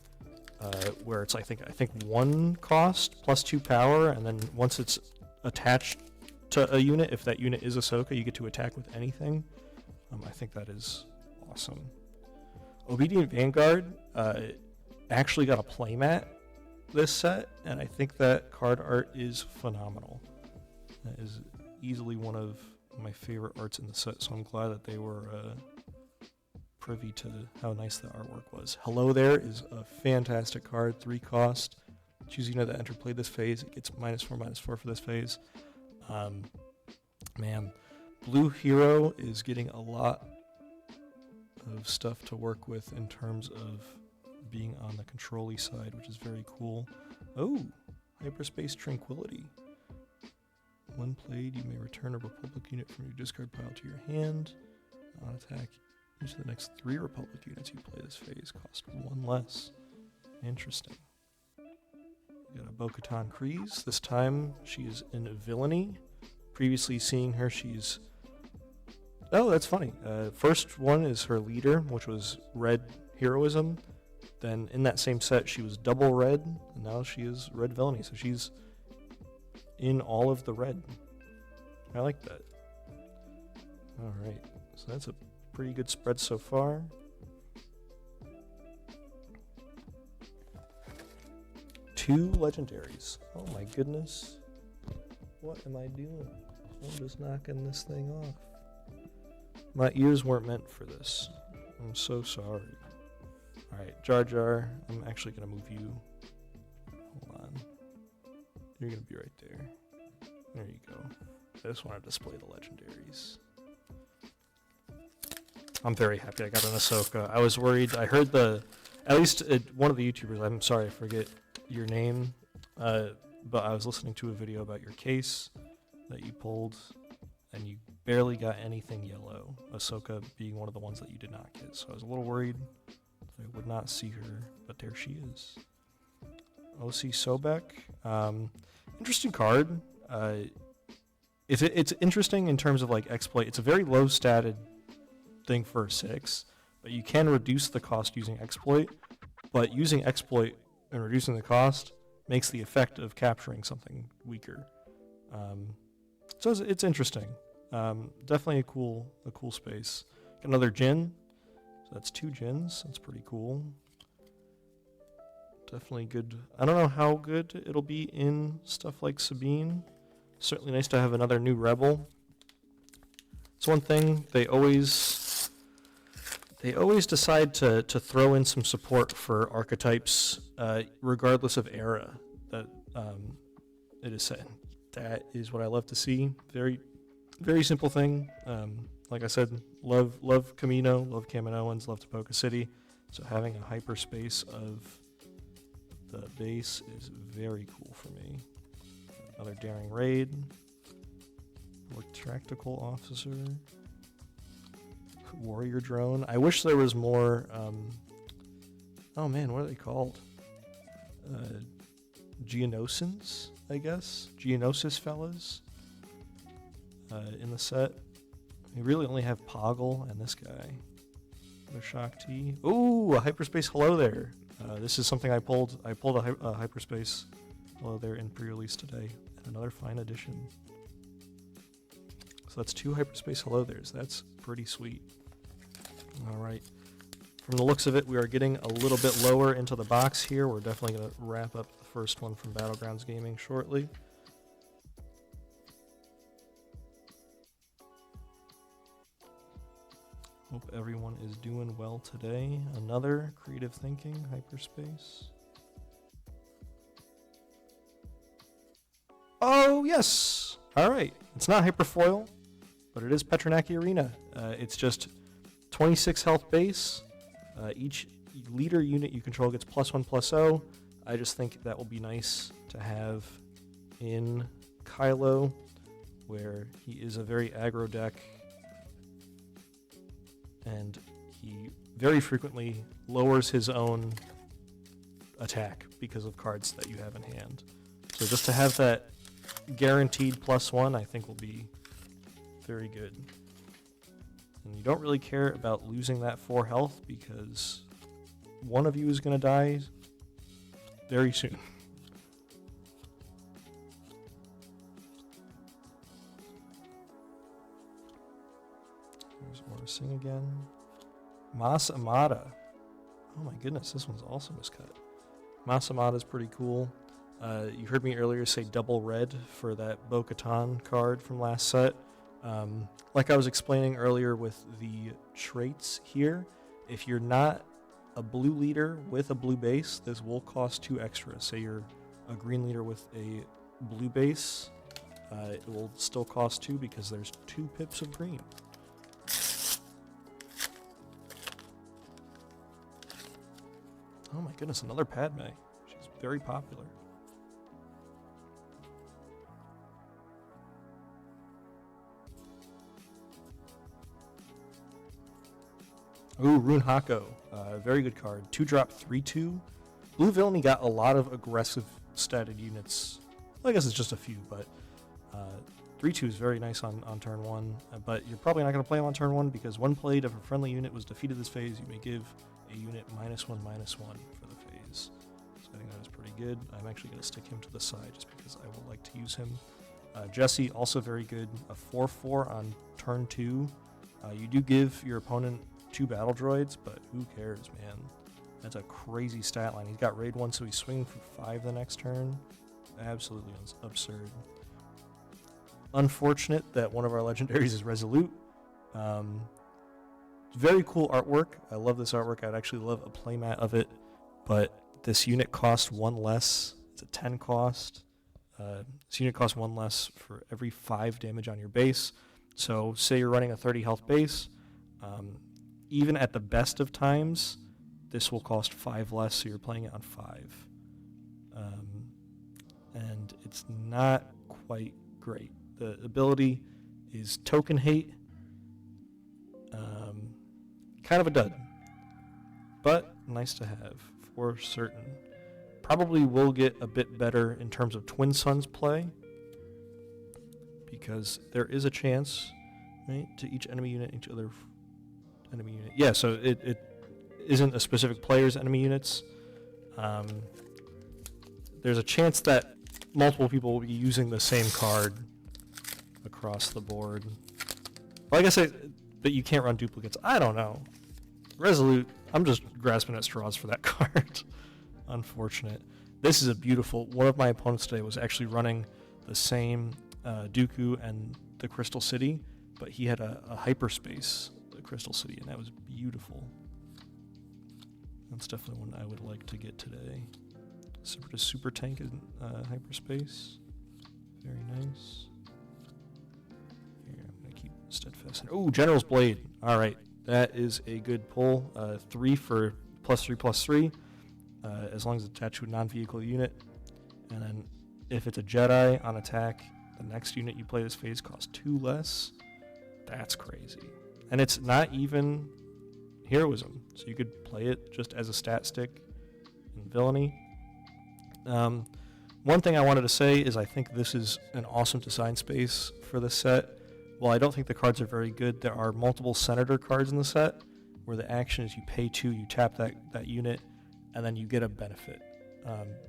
where it's I think 1 cost plus 2 power, and then once it's attached to a unit, if that unit is Ahsoka, you get to attack with anything. I think that is awesome. Obedient Vanguard. actually got a playmat this set, and I think that card art is phenomenal. That is easily one of my favorite arts in the set, so I'm glad that they were privy to how nice the artwork was. Hello There is a fantastic card, 3 cost. Choose unit that enter play this phase. It gets -4/-4 for this phase. Man, Blue Hero is getting a lot of stuff to work with in terms of being on the control-y side, which is very cool. Oh, Hyperspace Tranquility. When played, you may return a Republic unit from your discard pile to your hand. On attack, each of the next 3 Republic units you play this phase cost 1 less. Interesting. We got a Bo-Katan Kryze. This time, she is in Villainy. Previously seeing her, she's... Oh, that's funny. First one is her leader, which was Red Heroism. Then in that same set, she was double red, and now she is Red Villainy. So she's in all of the red. I like that. Alright, so that's a pretty good spread so far. Two legendaries. Oh my goodness. What am I doing? I'm just knocking this thing off. My ears weren't meant for this. I'm so sorry. Alright, Jar Jar, I'm actually going to move you. Hold on. You're going to be right there. There you go. I just want to display the legendaries. I'm very happy I got an Ahsoka. I was worried. I heard at least one of the YouTubers, I'm sorry, I forget your name, but I was listening to a video about your case that you pulled, and you barely got anything yellow. Ahsoka being one of the ones that you did not get. So I was a little worried that I would not see her, but there she is. O.C. Sobek. Interesting card. It's interesting in terms of like exploit. It's a very low statted thing for a 6, but you can reduce the cost using exploit. But using exploit and reducing the cost makes the effect of capturing something weaker. So it's interesting. Definitely a cool space. Got another Jin. So that's 2 Jins. That's pretty cool. Definitely good. I don't know how good it'll be in stuff like Sabine. Certainly nice to have another new Rebel. It's one thing they always decide to throw in some support for archetypes, regardless of era that it is set in. That is what I love to see. Very, very simple thing. Like I said, love Camino, love Kaminoans, love Tapoka City. So having a hyperspace of the base is very cool for me. Another Daring Raid. More Tactical Officer. Warrior Drone. I wish there was more... oh man, what are they called? Geonosins, I guess? Geonosis fellas in the set. We really only have Poggle and this guy. Another Shock T. Ooh, a Hyperspace Hello There. This is something I pulled. I pulled a Hyperspace Hello There in pre-release today. And another fine addition. So that's 2 Hyperspace Hello There's. That's pretty sweet. Alright. From the looks of it, we are getting a little bit lower into the box here. We're definitely going to wrap up the first one from Battlegrounds Gaming shortly. Hope everyone is doing well today. Another Creative Thinking Hyperspace. Oh, yes! Alright. It's not Hyperfoil, but it is Petronaki Arena. It's just 26 health base. Each leader unit you control gets +1/+0. I just think that will be nice to have in Kylo, where he is a very aggro deck, and he very frequently lowers his own attack because of cards that you have in hand. So just to have that guaranteed +1, I think will be very good. And you don't really care about losing that 4 health because one of you is going to die very soon. There's Oracing again. Mas Amada. Oh my goodness, this one's also miscut. Masamada's pretty cool. You heard me earlier say double red for that Bo-Katan card from last set. Like I was explaining earlier with the traits here, if you're not a blue leader with a blue base, this will cost 2 extra. Say you're a green leader with a blue base, it will still cost 2 because there's 2 pips of green. Oh my goodness, another Padme. She's very popular. Ooh, Rune Hako. Very good card. 2-drop, 3/2. Blue Villainy got a lot of aggressive statted units. Well, I guess it's just a few, but 3/2 is very nice on turn 1. But you're probably not going to play him on turn 1 because when played, if a friendly unit was defeated this phase, you may give a unit -1/-1 for the phase. So I think that is pretty good. I'm actually going to stick him to the side just because I will like to use him. Jesse, also very good. A 4/4 on turn 2. You do give your opponent 2 battle droids, but who cares, man? That's a crazy stat line. He's got raid 1, so he's swinging for 5 the next turn. Absolutely absurd. Unfortunate that one of our legendaries is Resolute. Very cool artwork. I love this artwork. I'd actually love a playmat of it, but this unit costs 1 less. It's a 10 cost. This unit costs 1 less for every 5 damage on your base. So say you're running a 30 health base. Even at the best of times, this will cost 5 less, so you're playing it on 5. And it's not quite great. The ability is Token Hate. Kind of a dud, but nice to have for certain. Probably will get a bit better in terms of Twin Suns play, because there is a chance, right, to each enemy unit, each other enemy unit. Yeah, so it isn't a specific player's enemy units. There's a chance that multiple people will be using the same card across the board. Well, I guess but you can't run duplicates. I don't know. Resolute, I'm just grasping at straws for that card. Unfortunate. This is a beautiful... One of my opponents today was actually running the same Dooku and the Crystal City, but he had a hyperspace, the Crystal City, and that was beautiful. That's definitely one I would like to get today. Super tank in hyperspace. Very nice. Here, I'm going to keep steadfast. Oh, General's Blade. All right. That is a good pull. 3 for +3/+3, as long as it's attached to a non-vehicle unit. And then if it's a Jedi on attack, the next unit you play this phase costs 2 less. That's crazy. And it's not even heroism, so you could play it just as a stat stick in villainy. One thing I wanted to say is I think this is an awesome design space for the set. While I don't think the cards are very good, there are multiple Senator cards in the set where the action is you pay 2, you tap that unit, and then you get a benefit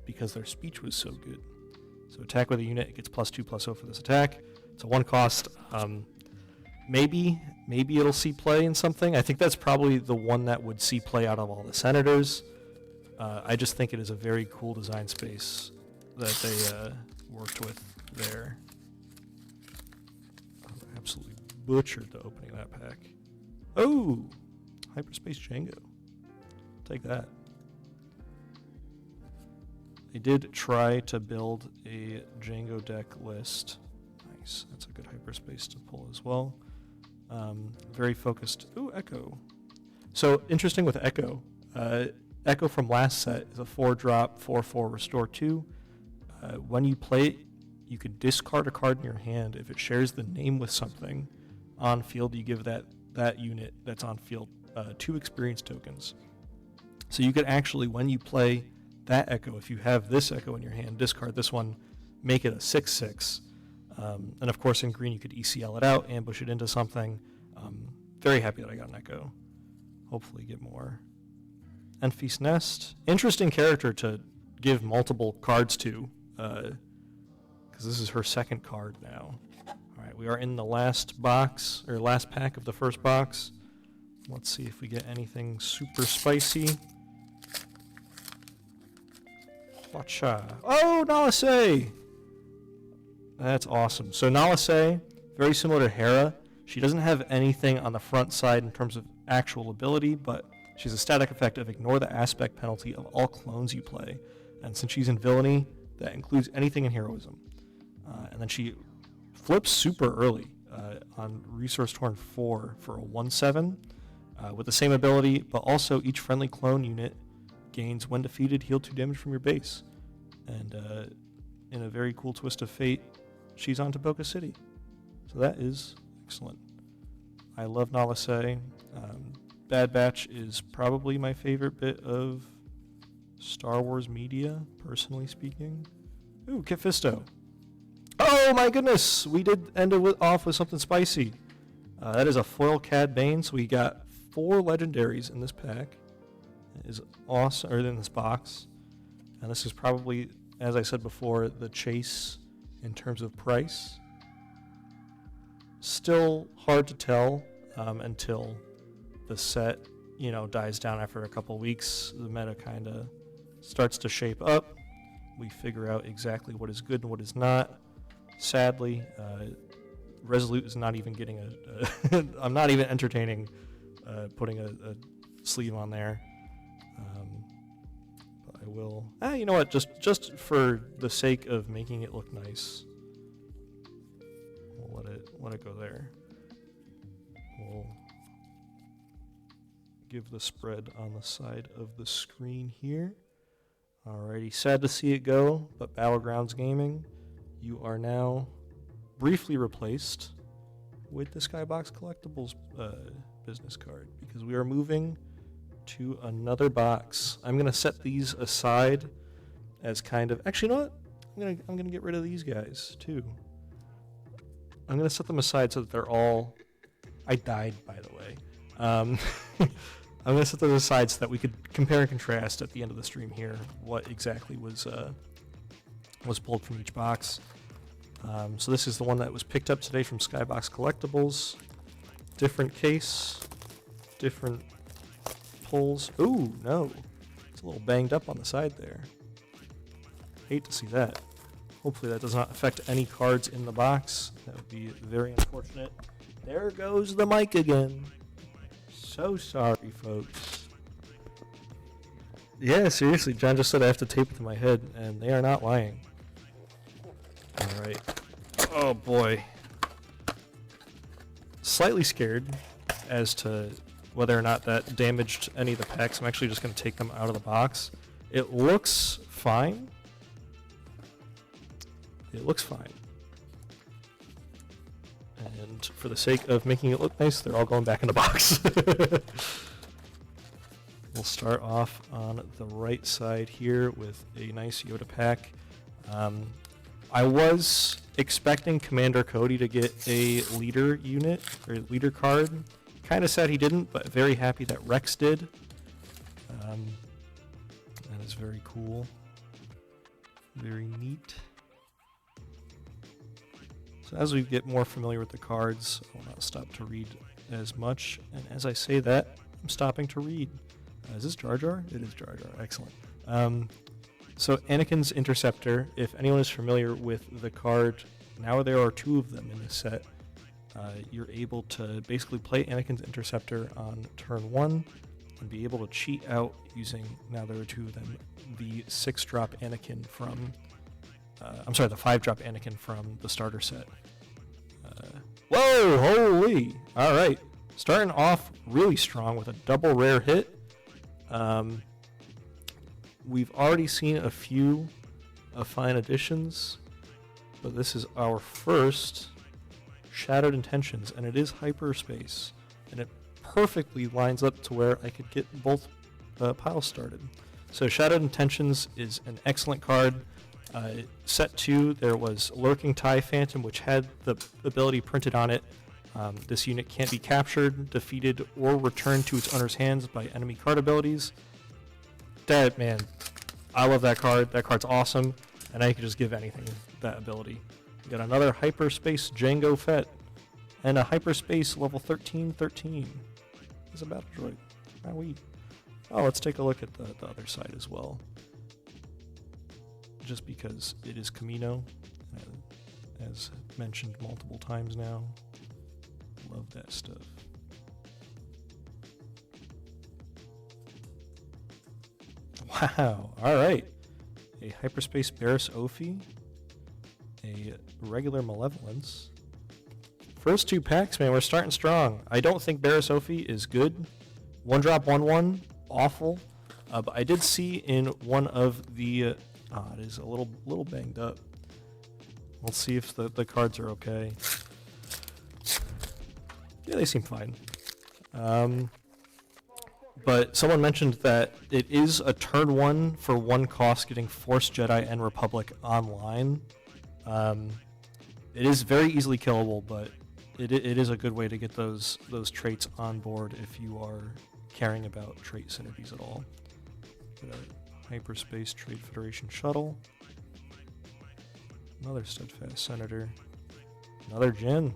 because their speech was so good. So attack with a unit, it gets +2/+0 for this attack. It's a 1 cost. Maybe it'll see play in something. I think that's probably the one that would see play out of all the Senators. I just think it is a very cool design space that they worked with there. Absolutely butchered the opening of that pack. Oh! Hyperspace Django. Take that. They did try to build a Django deck list. Nice. That's a good hyperspace to pull as well. Very focused. Ooh, Echo. So, interesting with Echo. Echo from last set is a 4-drop, 4/4, restore 2. When you play it, you could discard a card in your hand. If it shares the name with something on field, you give that unit that's on field 2 experience tokens. So you could actually, when you play that Echo, if you have this Echo in your hand, discard this one, make it a 6/6. And of course in green you could ECL it out, ambush it into something. Very happy that I got an Echo. Hopefully get more. Enfys Nest. Interesting character to give multiple cards to, because this is her second card now. Alright, we are in the last box, or last pack of the first box. Let's see if we get anything super spicy. Watcha. Oh, Nalase! That's awesome. So Nalase, very similar to Hera. She doesn't have anything on the front side in terms of actual ability, but she has a static effect of ignore the aspect penalty of all clones you play. And since she's in villainy, that includes anything in heroism. And then she flips super early on Resource Torn 4 for a 1/7 with the same ability, but also each friendly clone unit gains, when defeated, heal 2 damage from your base. And in a very cool twist of fate, she's on to Boca City. So that is excellent. I love Nalase. Bad Batch is probably my favorite bit of Star Wars media, personally speaking. Ooh, Kit Fisto. Oh my goodness! We did end it off with something spicy. That is a foil Cad Bane, so we got 4 legendaries in this pack. It is awesome, or in this box. And this is probably, as I said before, the chase in terms of price. Still hard to tell until the set, dies down after a couple weeks. The meta kind of starts to shape up. We figure out exactly what is good and what is not. Sadly, Resolute is not even getting I'm not even entertaining putting a sleeve on there. But I will. You know what? Just for the sake of making it look nice, we'll let it go there. We'll give the spread on the side of the screen here. Alrighty, sad to see it go, but Battlegrounds Gaming, you are now briefly replaced with the Skybox Collectibles business card, because we are moving to another box. I'm gonna set these aside as kind of, actually, you know what? I'm gonna get rid of these guys too. I'm gonna set them aside so that they're all. I died, by the way. I'm gonna set those aside so that we could compare and contrast at the end of the stream here what exactly was pulled from each box. So this is the one that was picked up today from Skybox Collectibles. Different case, different pulls. Ooh, no. It's a little banged up on the side there. Hate to see that. Hopefully that does not affect any cards in the box. That would be very unfortunate. There goes the mic again. So sorry, folks. Yeah, seriously, John just said I have to tape it to my head, and they are not lying. Alright. Oh boy. Slightly scared as to whether or not that damaged any of the packs. I'm actually just going to take them out of the box. It looks fine. It looks fine. And for the sake of making it look nice, they're all going back in the box. We'll start off on the right side here with a nice Yoda pack. I was expecting Commander Cody to get a leader unit, or leader card. Kind of sad he didn't, but very happy that Rex did. That is very cool. Very neat. So as we get more familiar with the cards, I will not stop to read as much. And as I say that, I'm stopping to read. Is this Jar Jar? It is Jar Jar. Excellent. So Anakin's Interceptor, if anyone is familiar with the card, now there are 2 of them in this set. You're able to basically play Anakin's Interceptor on turn 1 and be able to cheat out using, now there are 2 of them, the 6-drop Anakin from, the 5-drop Anakin from the starter set. Whoa, holy! Alright, starting off really strong with a double rare hit. We've already seen a few fine additions, but this is our first Shattered Intentions, and it is hyperspace, and it perfectly lines up to where I could get both piles started. So Shattered Intentions is an excellent card. Set 2, there was Lurking TIE Phantom, which had the ability printed on it. This unit can't be captured, defeated, or returned to its owner's hands by enemy card abilities. That, man, I love that card. That card's awesome, and now you can just give anything that ability. You got another Hyperspace Jango Fett, and a Hyperspace level 13. It's a battle droid. Oh, let's take a look at the other side as well. just because it is Camino, as mentioned multiple times now. Love that stuff. Wow, alright. A Hyperspace Barris Ophi, a regular Malevolence. First 2 packs, man, we're starting strong. I don't think Barris Ophi is good. 1-drop, 1/1, awful. But I did see in one of the... it is a little banged up. We'll see if the cards are okay. Yeah, they seem fine. But someone mentioned that it is a turn 1 for 1 cost getting Force Jedi and Republic online. It is very easily killable, but it is a good way to get those traits on board if you are caring about trait synergies at all. Get a Hyperspace Trade Federation Shuttle. Another Steadfast Senator. Another Jin.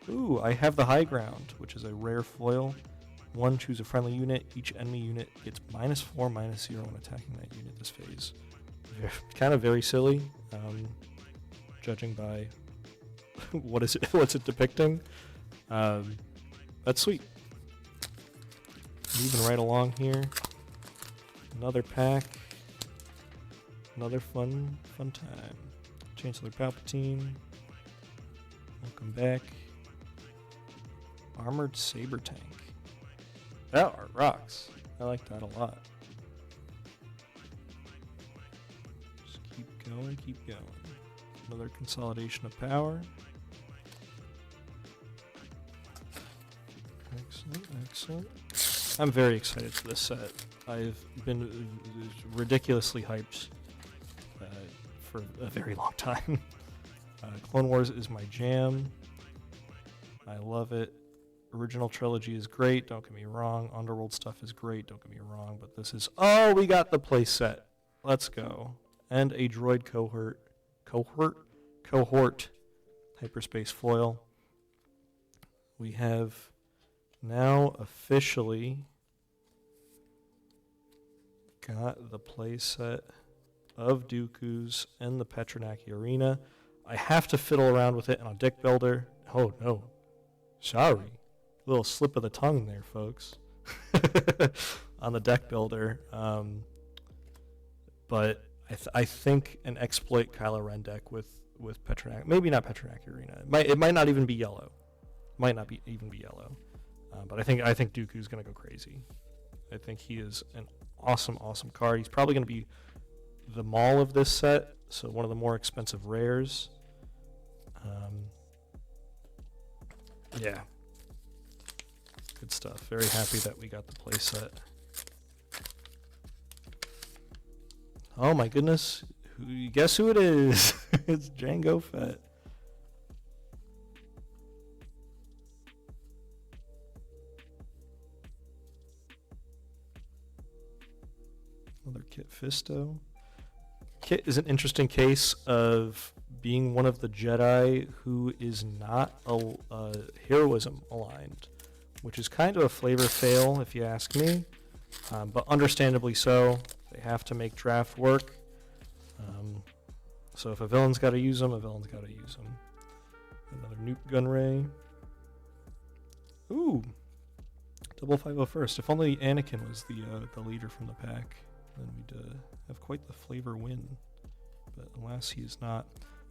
Ooh, I have the High Ground, which is a rare foil. 1, choose a friendly unit. Each enemy unit gets -4, -0 when attacking that unit this phase. Kind of very silly, judging by what's it depicting. That's sweet. Moving right along here. Another pack. Another fun time. Chancellor Palpatine. Welcome back. Armored Saber Tank. That art rocks. I like that a lot. Just keep going. Another Consolidation of Power. Excellent. I'm very excited for this set. I've been ridiculously hyped for a very long time. Clone Wars is my jam. I love it. Original trilogy is great, don't get me wrong. Underworld stuff is great, don't get me wrong. But this is... Oh, we got the play set. Let's go. And a droid cohort hyperspace foil. We have now officially got the play set of Dooku's and the Petronaki Arena. I have to fiddle around with it on a deck builder. Oh no, sorry. Little slip of the tongue there, folks. On the deck builder. But I think an exploit Kylo Ren deck with Petronaki, maybe not Petronaki Arena. It might not even be yellow. Even be yellow. But I think Dooku's gonna go crazy. I think he is an awesome card. He's probably gonna be the Maul of this set, so one of the more expensive rares. Yeah. Good stuff. Very happy that we got the play set. Oh my goodness. Guess who it is? It's Jango Fett. Another Kit Fisto. Kit is an interesting case of being one of the Jedi who is not heroism aligned, which is kind of a flavor fail if you ask me, but understandably so. They have to make draft work. So if a villain's got to use them, a villain's got to use them. Another Nuke Gunray. Ooh, 551st. If only Anakin was the leader from the pack, then we'd have quite the flavor win. But alas, he is not.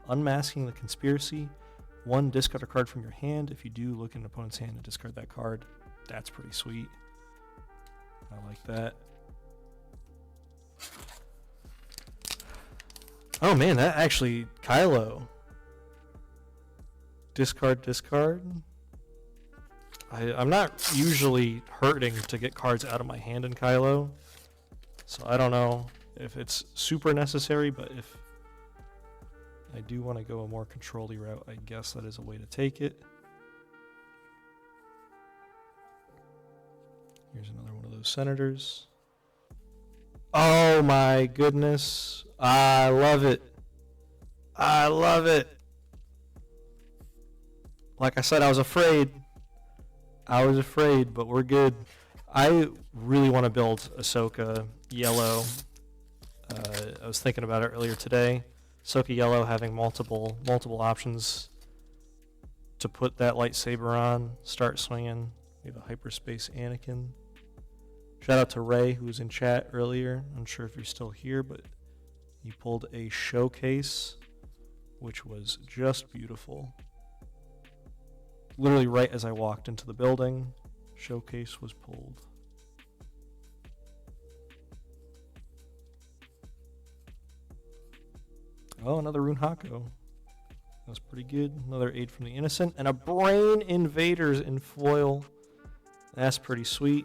Unmasking the Conspiracy. 1, discard a card from your hand. If you do, look in an opponent's hand and discard that card. That's pretty sweet. I like that. Oh man, that actually... Kylo. Discard. I'm not usually hurting to get cards out of my hand in Kylo. So I don't know if it's super necessary, but if I do want to go a more control-y route, I guess that is a way to take it. Here's another one of those senators. Oh my goodness. I love it. Like I said, I was afraid, but we're good. I really want to build Ahsoka yellow was thinking about it earlier today. Ahsoka Yellow having multiple options to put that lightsaber on, start swinging. We have a hyperspace Anakin. Shout out to Ray, who was in chat earlier. I'm sure if you're still here, but he pulled a showcase, which was just beautiful. Literally right as I walked into the building, showcase was pulled. Oh, another Rune Hako. That's pretty good. Another Aid from the Innocent. And a Brain Invaders in foil. That's pretty sweet.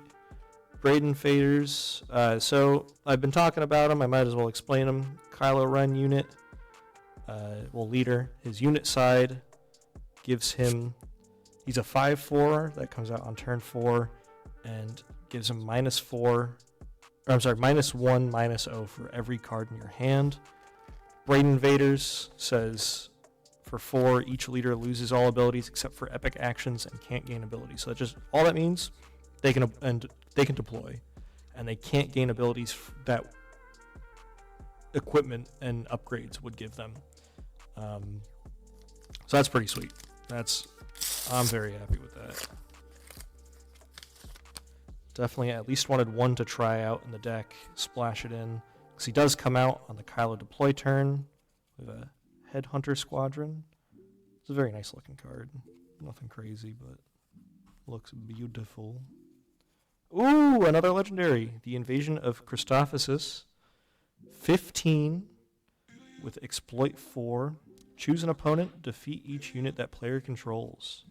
Brain Invaders. So I've been talking about them. I might as well explain them. Kylo Ren unit. Leader. His unit side gives him... He's a 5/4 that comes out on turn 4 and gives him -1, -0 for every card in your hand. Brain Invaders says for 4, each leader loses all abilities except for epic actions and can't gain abilities. So that just all that means they can deploy, and they can't gain abilities that equipment and upgrades would give them. So that's pretty sweet. I'm very happy with that. Definitely at least wanted one to try out in the deck, splash it in. Because he does come out on the Kylo deploy turn with a Headhunter Squadron. It's a very nice looking card. Nothing crazy, but looks beautiful. Ooh, another legendary. The Invasion of Christophasis. 15 with Exploit 4. Choose an opponent, defeat each unit that player controls.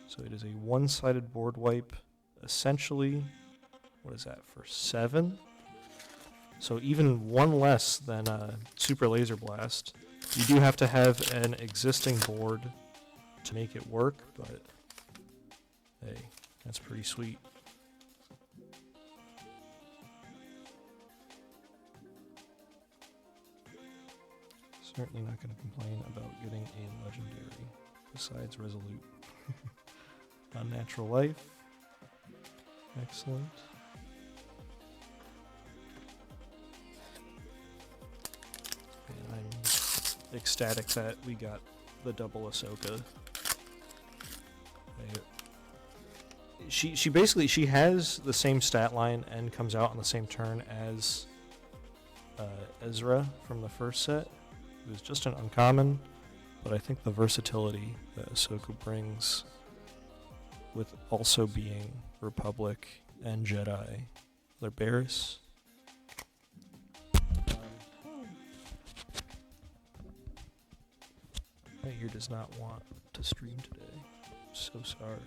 So it is a one-sided board wipe. Essentially, what is that, for 7? So even one less than Super Laser Blast. You do have to have an existing board to make it work, but hey, that's pretty sweet. Certainly not going to complain about getting a legendary, besides Resolute. Unnatural Life. Excellent. And I'm ecstatic that we got the double Ahsoka. She basically, she has the same stat line and comes out on the same turn as Ezra from the first set. It was just an uncommon, but I think the versatility that Ahsoka brings with also being Republic and Jedi. They're Barris. My ear does not want to stream today. I'm so sorry.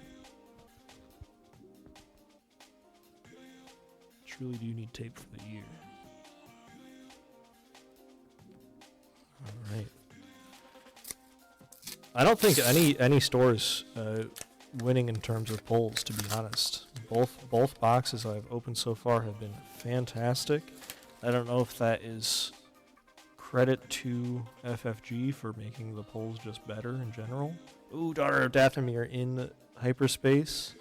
Truly do need tape for the ear. Alright. I don't think any stores winning in terms of pulls, to be honest. Both boxes I've opened so far have been fantastic. I don't know if that is credit to FFG for making the pulls just better in general. Ooh, Daughter of Dathomir in hyperspace.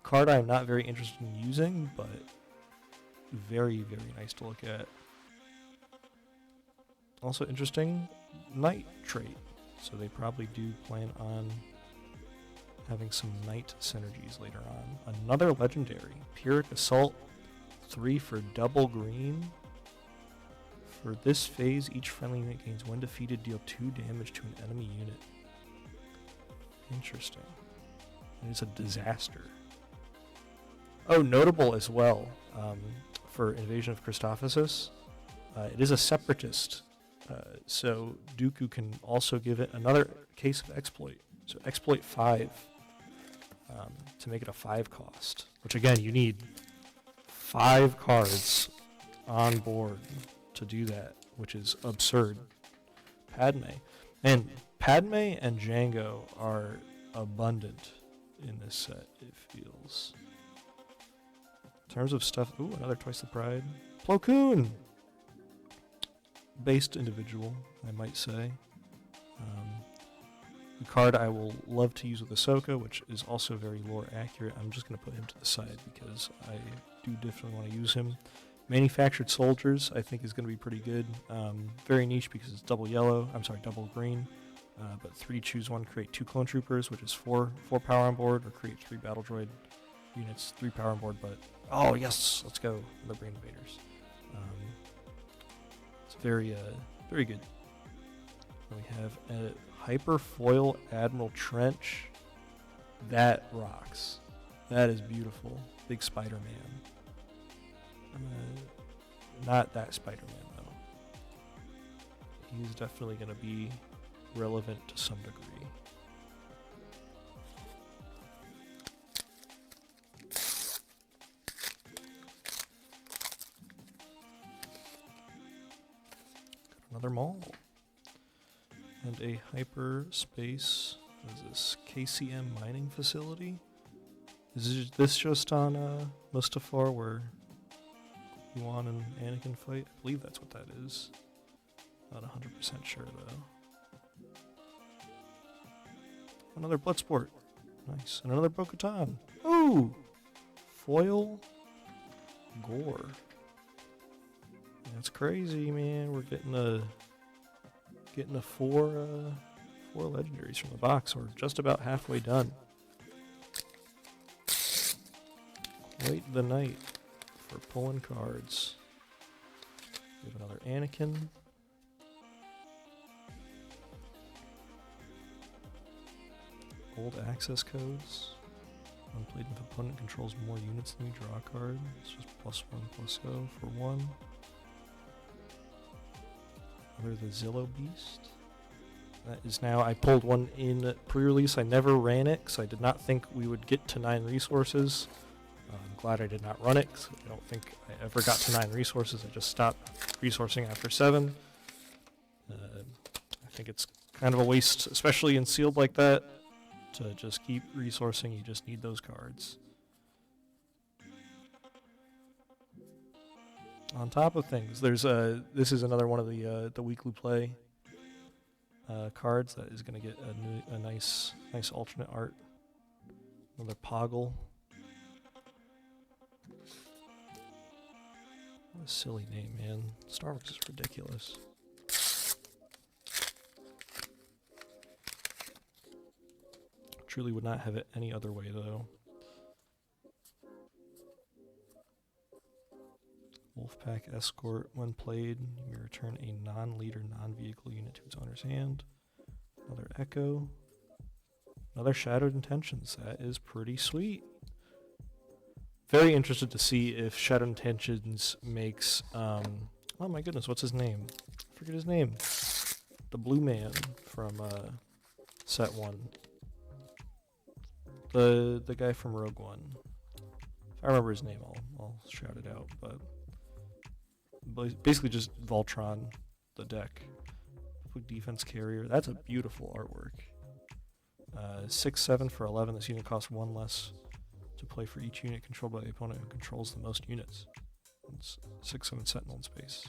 Card I'm not very interested in using, but very, very nice to look at. Also interesting, Night trait. So they probably do plan on having some Night synergies later on. Another legendary, Pyrrhic Assault, 3 for double green. For this phase, each friendly unit gains when defeated, deal 2 damage to an enemy unit. Interesting. And it's a disaster. Oh, notable as well, for Invasion of Christophasis, it is a Separatist. So Dooku can also give it another case of exploit. So exploit 5 to make it a 5 cost. Which again, you need 5 cards on board to do that, which is absurd. Padme. And Padme and Jango are abundant in this set, it feels. In terms of stuff, ooh, another Twice the Pride. Plo Koon! Based individual, I might say. The card I will love to use with Ahsoka, which is also very lore accurate. I'm just going to put him to the side because I do definitely want to use him. Manufactured Soldiers, I think, is going to be pretty good. Very niche because it's double yellow. I'm sorry, double green. But 3 choose 1, create 2 clone troopers, which is 4 power on board, or create 3 battle droid units, 3 power on board. But oh yes, let's go, the Brain Invaders. It's very good. And we have a Hyper Foil Admiral Trench. That rocks. That is beautiful. Big Spider-Man. Not that Spider-Man though. He's definitely going to be relevant to some degree. Got another mall. And a hyperspace. What is this? KCM mining facility? Is this just on Mustafar where Yuan and Anakin fight? I believe that's what that is. Not 100% sure though. Another Bloodsport. Nice. And another Bo-Katan. Ooh! Foil Gore. That's crazy, man. We're getting a 4 legendaries from the box. We're just about halfway done. Wait the night for pulling cards. We have another Anakin. Old access codes. When played if opponent controls more units than you, draw a card. It's just +1/+0 for 1. Another the Zillow Beast. That is now, I pulled one in pre-release. I never ran it because I did not think we would get to 9 resources. I'm glad I did not run it because I don't think I ever got to 9 resources. I just stopped resourcing after 7. I think it's kind of a waste, especially in sealed like that, to just keep resourcing. You just need those cards. On top of things, there's this is another one of the weekly play cards that is going to get a nice alternate art. Another Poggle. What a silly name, man. Star Wars is ridiculous. Truly would not have it any other way, though. Wolfpack Escort. When played, you return a non-leader, non-vehicle unit to its owner's hand. Another Echo. Another Shadowed Intentions. That is pretty sweet. Very interested to see if Shadowed Intentions makes... oh my goodness, what's his name? I forget his name. The blue man from set 1. The guy from Rogue One. If I remember his name, I'll shout it out. But basically just Voltron, the deck. Quick defense carrier. That's a beautiful artwork. 6/7 for 11. This unit costs 1 less to play for each unit controlled by the opponent who controls the most units. It's 6/7 Sentinel in space.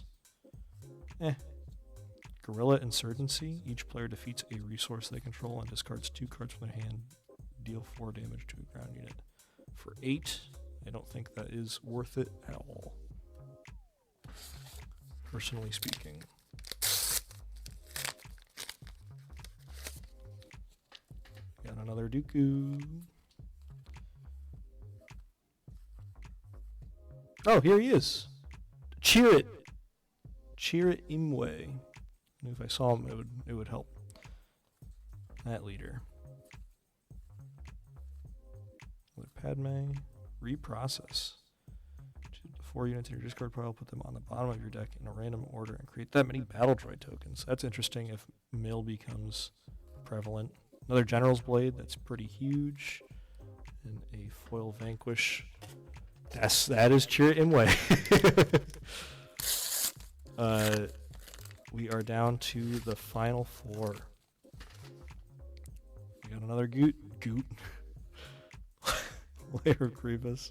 Guerrilla Insurgency. Each player defeats a resource they control and discards 2 cards from their hand. Deal 4 damage to a ground unit. For 8, I don't think that is worth it at all. Personally speaking. Got another Dooku. Oh, here he is. Chirrut Imwe. If I saw him, it would help. That leader. Padme, reprocess. Choose the 4 units in your discard pile, put them on the bottom of your deck in a random order, and create that many battle droid tokens. That's interesting if mill becomes prevalent. Another General's Blade, that's pretty huge. And a foil Vanquish. That is Chirrut Imwe. We are down to the final 4. We got another Goot. Layer of Grievous.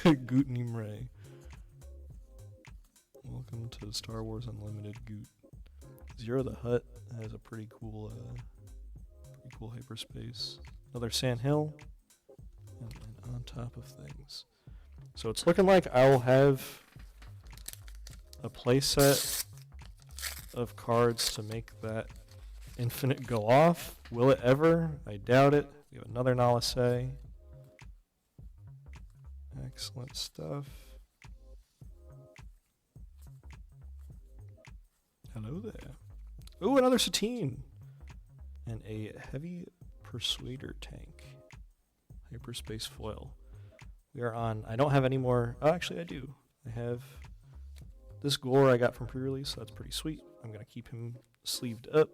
Goot Nimre. Welcome to Star Wars Unlimited Goot. Zero the Hutt has a pretty cool hyperspace. Another Sand Hill. And on top of things. So it's looking like I'll have a playset of cards to make that infinite go off. Will it ever? I doubt it. We have another Nalase. Excellent stuff. Hello there. Ooh, another Satine. And a heavy Persuader tank. Hyperspace foil. We are on... I don't have any more... Oh, actually, I do. I have this Gore I got from pre-release, so that's pretty sweet. I'm going to keep him sleeved up.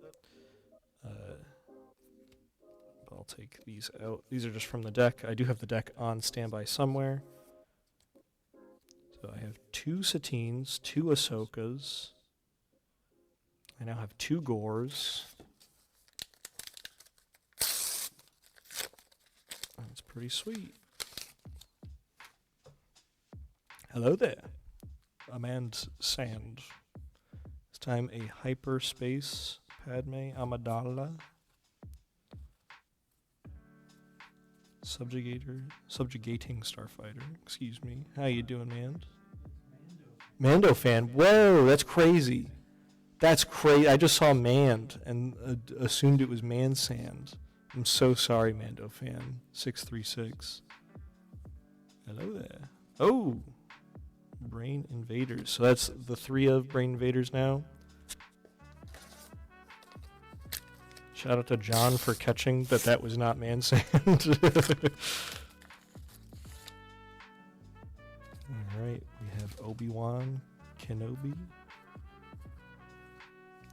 I'll take these out. These are just from the deck. I do have the deck on standby somewhere. So I have 2 Satines, 2 Ahsokas. I now have 2 Gores. That's pretty sweet. Hello there. Amand Sand. This time a Hyperspace Padme Amidala. Subjugating Starfighter. Excuse me. How you doing, man? Mando fan. Whoa, that's crazy. That's crazy. I just saw Mand and assumed it was Mansand. I'm so sorry, Mando fan. 636. Hello there. Oh, Brain Invaders. So that's the 3 of Brain Invaders now. Shout out to John for catching that was not Mansand. Alright, we have Obi-Wan Kenobi.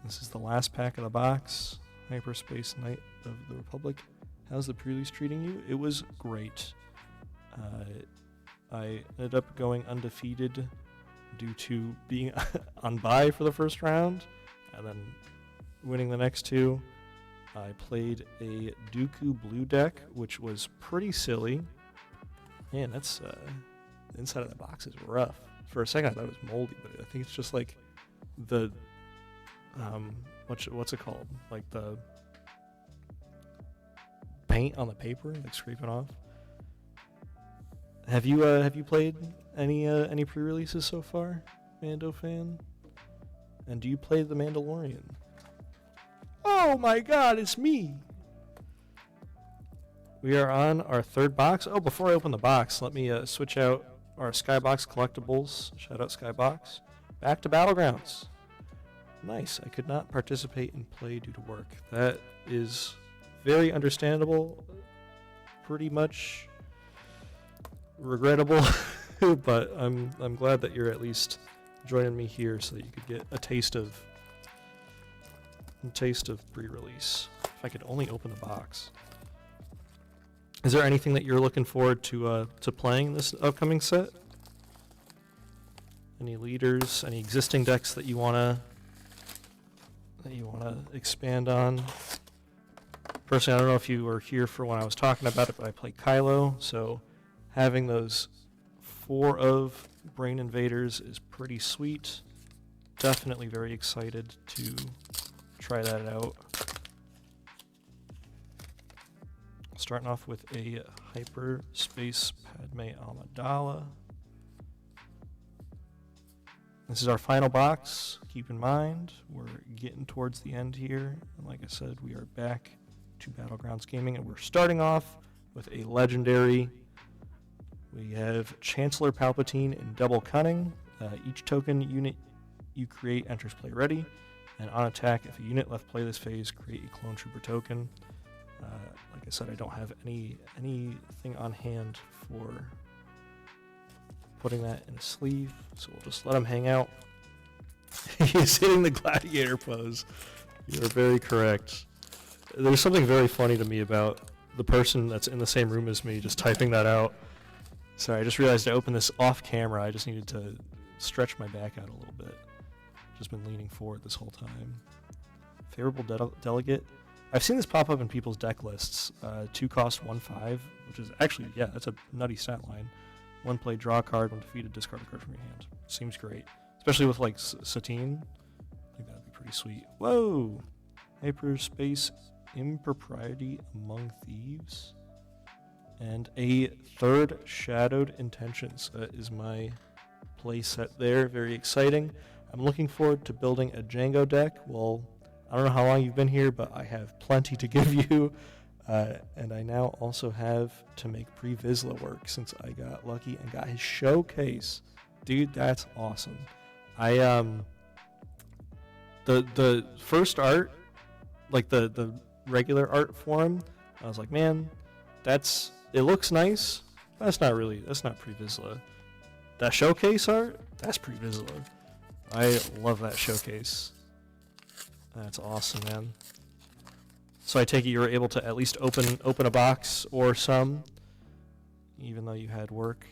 This is the last pack of the box. Hyperspace Knight of the Republic. How's the pre-release treating you? It was great. I ended up going undefeated due to being on bye for the first round, and then winning the next 2. I played a Dooku blue deck, which was pretty silly. Man, that's the inside of the box is rough. For a second, I thought it was moldy, but I think it's just like the what's it called? Like the paint on the paper, like scraping off. Have you played any pre-releases so far, Mando fan? And do you play The Mandalorian? Oh my God, it's me! We are on our 3rd box. Oh, before I open the box, let me switch out our Skybox collectibles. Shout out Skybox. Back to Battlegrounds. Nice. I could not participate in play due to work. That is very understandable. Pretty much regrettable, but I'm glad that you're at least joining me here so that you could get a taste of pre-release. If I could only open the box. Is there anything that you're looking forward to playing this upcoming set? Any leaders? Any existing decks that you wanna expand on? Personally, I don't know if you were here for when I was talking about it, but I play Kylo, so having those 4 of Brain Invaders is pretty sweet. Definitely very excited to try that out. Starting off with a Hyperspace Padme Amidala. This is our final box. Keep in mind, we're getting towards the end here. And like I said, we are back to Battlegrounds Gaming, and we're starting off with a legendary. We have Chancellor Palpatine in Double Cunning. Each token unit you create enters play ready. And on attack, if a unit left play this phase, create a Clone Trooper token. Like I said, I don't have anything on hand for putting that in a sleeve, so we'll just let him hang out. He's hitting the gladiator pose. You're very correct. There's something very funny to me about the person that's in the same room as me just typing that out. Sorry, I just realized I opened this off camera. I just needed to stretch my back out a little bit. Just been leaning forward this whole time. Favorable delegate. I've seen this pop up in people's deck lists. 2 cost 1/5, which is actually, yeah, that's a nutty stat line. 1 play, draw a card. When defeated, discard a card from your hand. Seems great. Especially with like Satine. I think that'd be pretty sweet. Whoa! Hyperspace Impropriety Among Thieves. And a third Shadowed Intentions. That is my play set there. Very exciting. I'm looking forward to building a Django deck. Well, I don't know how long you've been here, but I have plenty to give you. And I now also have to make Pre-Vizsla work since I got lucky and got his showcase. Dude, that's awesome. The first art, like the regular art form, I was like, man, it looks nice. That's not Pre-Vizsla. That showcase art, that's Pre-Vizsla. I love that showcase. That's awesome, man. So I take it you were able to at least open a box or some, even though you had work.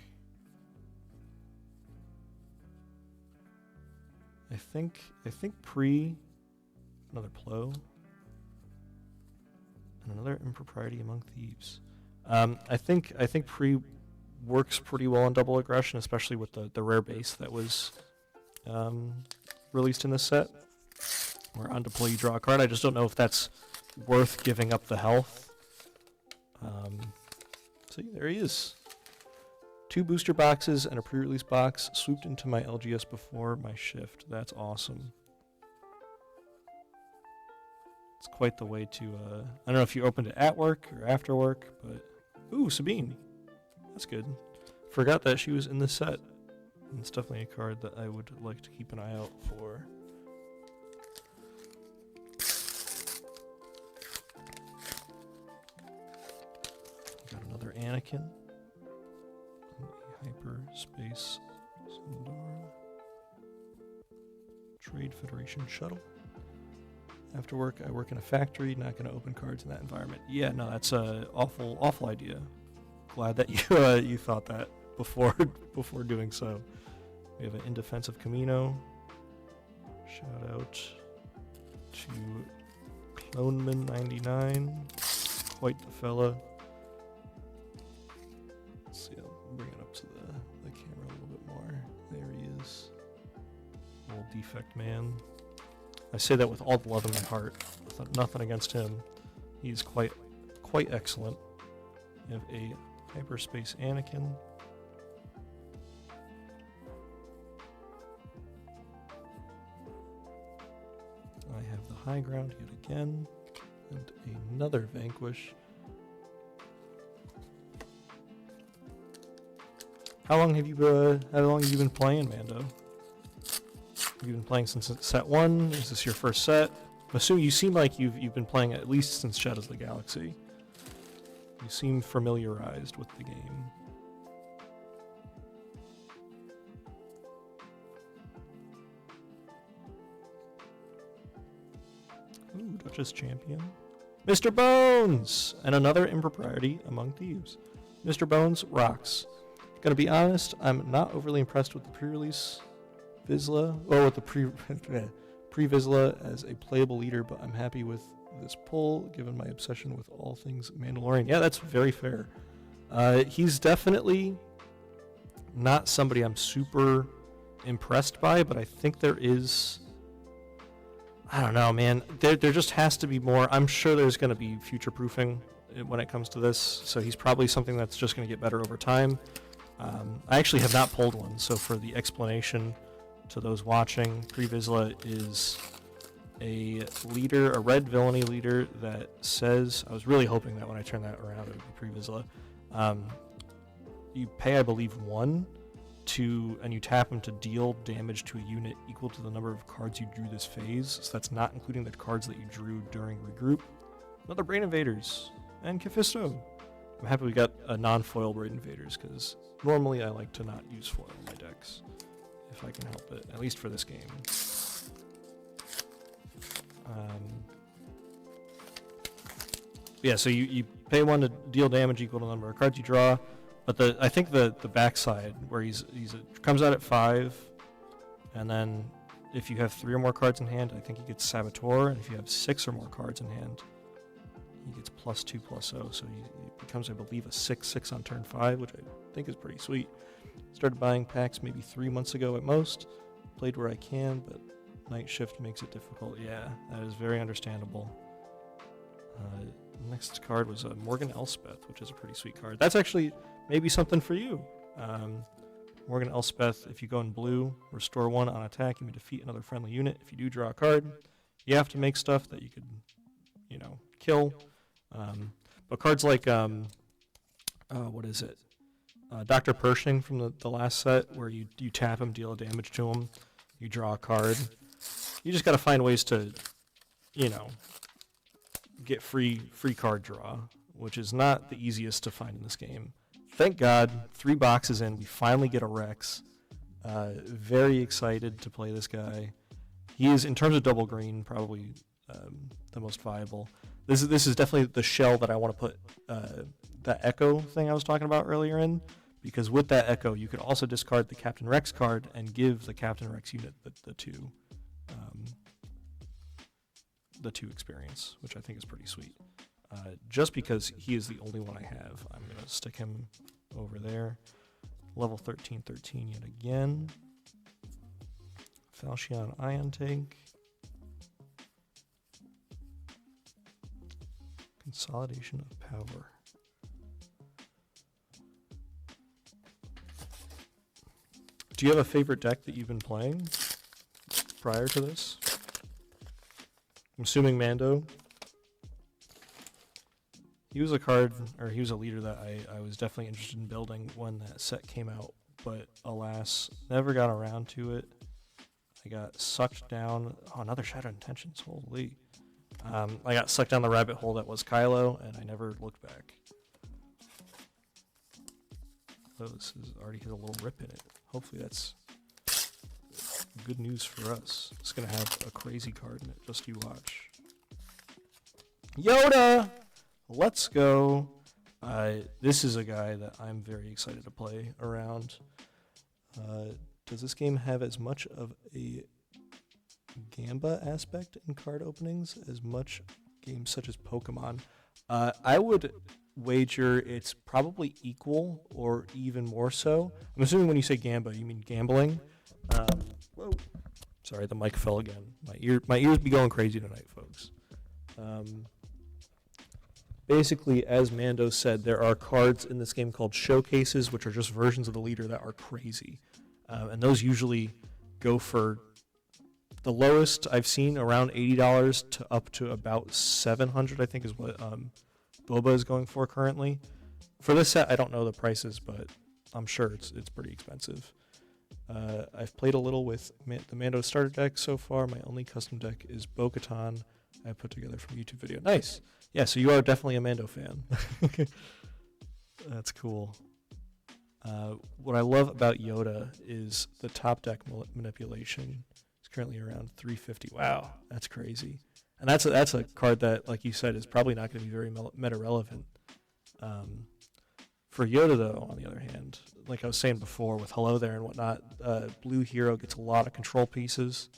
I think another Plo, and another Impropriety Among Thieves. I think Pre works pretty well on double aggression, especially with the rare base that was released in this set. Where on deploy you draw a card. I just don't know if that's worth giving up the health. See, there he is. 2 booster boxes and a pre-release box swooped into my LGS before my shift. That's awesome. It's quite the way to, I don't know if you opened it at work or after work, but... Ooh, Sabine. That's good. Forgot that she was in the set. And it's definitely a card that I would like to keep an eye out for. Got another Anakin. Hyperspace Sindora. Trade Federation Shuttle. After work, I work in a factory, not going to open cards in that environment. Yeah, no, that's an awful idea. Glad that you thought that before doing so. We have an Indefensive Camino. Shout out to Cloneman99. Quite the fella. Let's see, I'll bring it up to the camera a little bit more. There he is. Old defect man. I say that with all the love in my heart. Nothing against him. He's quite excellent. We have a Hyperspace Anakin. I have the High Ground yet again. And another Vanquish. How long have you been playing, Mando? Have you been playing since set 1? Is this your first set? I'm assuming you seem like you've been playing at least since Shadows of the Galaxy. You seem familiarized with the game. Ooh, Duchess Champion. Mr. Bones! And another Impropriety Among Thieves. Mr. Bones rocks. Gonna be honest, I'm not overly impressed with the pre-release Vizsla, or with the pre-Vizsla as a playable leader, but I'm happy with this pull, given my obsession with all things Mandalorian. Yeah, that's very fair. He's definitely not somebody I'm super impressed by, but I think there is... I don't know, man. There just has to be more. I'm sure there's going to be future-proofing when it comes to this, so he's probably something that's just going to get better over time. I actually have not pulled one, so for the explanation to those watching, Pre-Vizsla is a leader, a red villainy leader that says, I was really hoping that when I turn that around it would be Pre-Vizsla. You pay, I believe, 1 and you tap him to deal damage to a unit equal to the number of cards you drew this phase, so that's not including the cards that you drew during regroup. Another Brain Invaders, and Kephisto. I'm happy we got a non-foil Brain Invaders, because normally I like to not use foil in my decks, if I can help it, at least for this game. Yeah, so you pay 1 to deal damage equal to the number of cards you draw, but I think the backside, where he comes out at 5, and then if you have 3 or more cards in hand, I think he gets Saboteur, and if you have 6 or more cards in hand, he gets +2/+0, so he becomes, I believe, a 6/6 on turn 5, which I think is pretty sweet. Started buying packs maybe 3 months ago at most. Played where I can, but night shift makes it difficult. Yeah, that is very understandable. Next card was Morgan Elspeth, which is a pretty sweet card. That's actually maybe something for you. Morgan Elspeth, if you go in blue, restore 1 on attack, you may defeat another friendly unit. If you do draw a card, you have to make stuff that you could, kill. But cards like, what is it? Dr. Pershing from the last set, where you tap him, deal damage to him, you draw a card. You just got to find ways to, get free card draw, which is not the easiest to find in this game. Thank God, 3 boxes in, we finally get a Rex. Very excited to play this guy. He is, in terms of double green, probably the most viable. This is definitely the shell that I want to put that Echo thing I was talking about earlier in, because with that Echo, you could also discard the Captain Rex card and give the Captain Rex unit the 2 experience, which I think is pretty sweet. Just because he is the only one I have, I'm going to stick him over there. Level 13 yet again. Falchion Ion Tank. Consolidation of Power. Do you have a favorite deck that you've been playing prior to this? I'm assuming Mando. He was a leader that I was definitely interested in building when that set came out, but alas, never got around to it. I got sucked down. Oh, another Shattered Intentions. Holy. I got sucked down the rabbit hole that was Kylo, and I never looked back. Oh, this already has a little rip in it. Hopefully that's good news for us. It's going to have a crazy card in it. Just you watch. Yoda! Let's go. This is a guy that I'm very excited to play around. Does this game have as much of a Gamba aspect in card openings as much games such as Pokemon? I would wager it's probably equal or even more so. I'm assuming when you say Gamba, you mean gambling. Whoa. Sorry, the mic fell again. My ears be going crazy tonight, folks. Basically, as Mando said, there are cards in this game called showcases, which are just versions of the leader that are crazy. And those usually go for the lowest I've seen around $80 to up to about $700, I think is what Boba is going for currently. For this set, I don't know the prices, but I'm sure it's pretty expensive. I've played a little with the Mando starter deck so far. My only custom deck is Bo-Katan I put together from a YouTube video. Nice. Yeah, so you are definitely a Mando fan. That's cool. What I love about Yoda is the top deck manipulation. It's currently around 350. Wow, that's crazy. And that's a card that, like you said, is probably not going to be very meta relevant. For Yoda, though, on the other hand, like I was saying before with Hello There and whatnot, Blue Hero gets a lot of control pieces.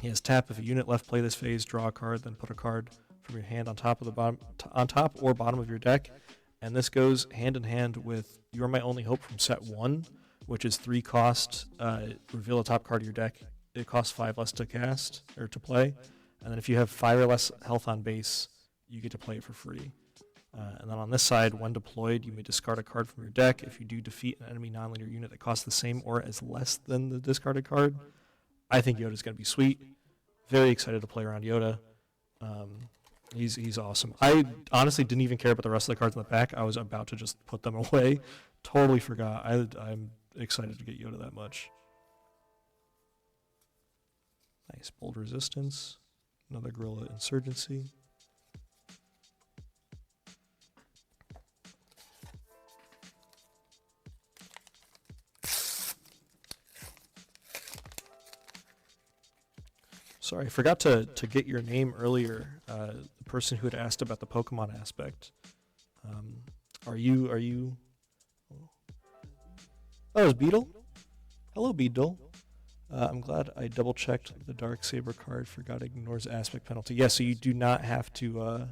He has tap if a unit left play this phase, draw a card, then put a card from your hand on top or bottom of your deck. And this goes hand in hand with You're My Only Hope from set 1, which is 3 cost, reveal a top card of your deck. It costs 5 less to cast or to play. And then if you have 5 or less health on base, you get to play it for free. And then on this side, when deployed, you may discard a card from your deck. If you do defeat an enemy non-leader unit that costs the same or is less than the discarded card, I think Yoda's going to be sweet. Very excited to play around Yoda. He's awesome. I honestly didn't even care about the rest of the cards in the pack. I was about to just put them away. Totally forgot. I'm excited to get Yoda that much. Nice. Bold Resistance. Another Guerrilla Insurgency. Sorry, I forgot to get your name earlier. The person who had asked about the Pokemon aspect. Are you? Oh, it's Beetle. Hello, Beetle. I'm glad I double checked the Dark Saber card. Forgot it ignores aspect penalty. Yeah, so you do not have to.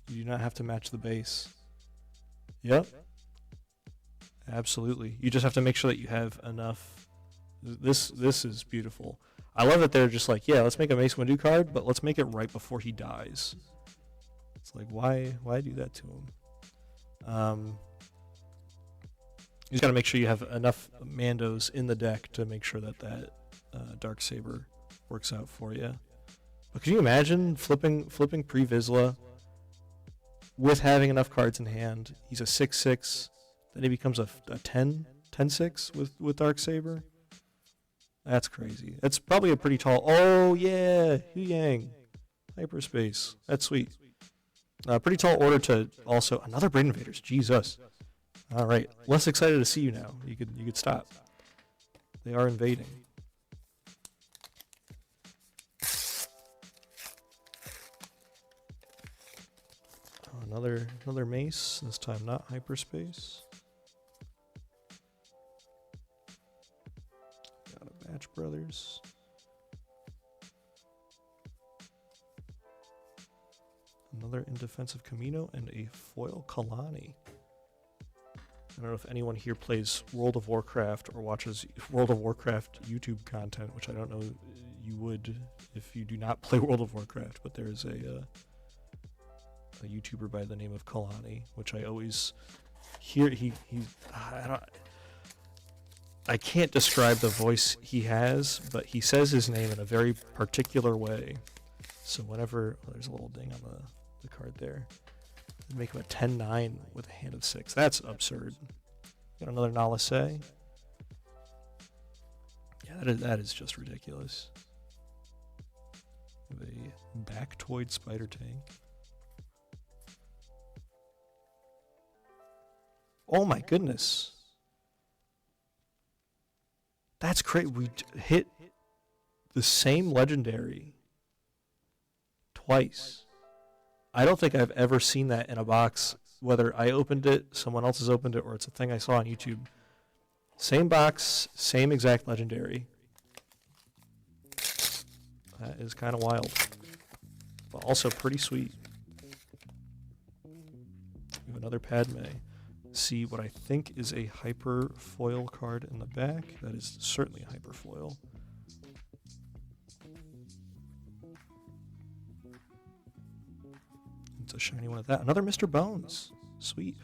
You do not have to match the base. Yep. Absolutely. You just have to make sure that you have enough. This is beautiful. I love that they're just like, yeah, let's make a Mace Windu card, but let's make it right before he dies. It's like, why do that to him? You just got to make sure you have enough Mandos in the deck to make sure that Darksaber works out for you. But can you imagine flipping pre-Vizsla with having enough cards in hand? He's a 6/6, then he becomes a 10/6 with Darksaber. That's crazy. That's probably a pretty tall. Oh yeah, Hu Yang, hyperspace. That's sweet. Pretty tall order to also another Brain Invaders. Jesus. All right, less excited to see you now. You could stop. They are invading. Oh, another mace. This time not hyperspace. Got a Batch Brothers. Another indefensive Camino and a foil Kalani. I don't know if anyone here plays World of Warcraft or watches World of Warcraft YouTube content, which I don't know you would if you do not play World of Warcraft, but there's a YouTuber by the name of Kalani, which I always hear. I can't describe the voice he has, but he says his name in a very particular way. So whenever there's a little ding on the card there. Make him a 10-9 with a hand of 6. That's absurd. Got another Nalase. Yeah, that is just ridiculous. Have a Bactoid Spider Tank. Oh my goodness. That's great. We hit the same legendary twice. I don't think I've ever seen that in a box, whether I opened it, someone else has opened it, or it's a thing I saw on YouTube. Same box, same exact legendary. That is kind of wild, but also pretty sweet. We have another Padme. See what I think is a hyper foil card in the back. That is certainly a hyper foil. It's a shiny one of that. Another Mr. Bones. Sweet.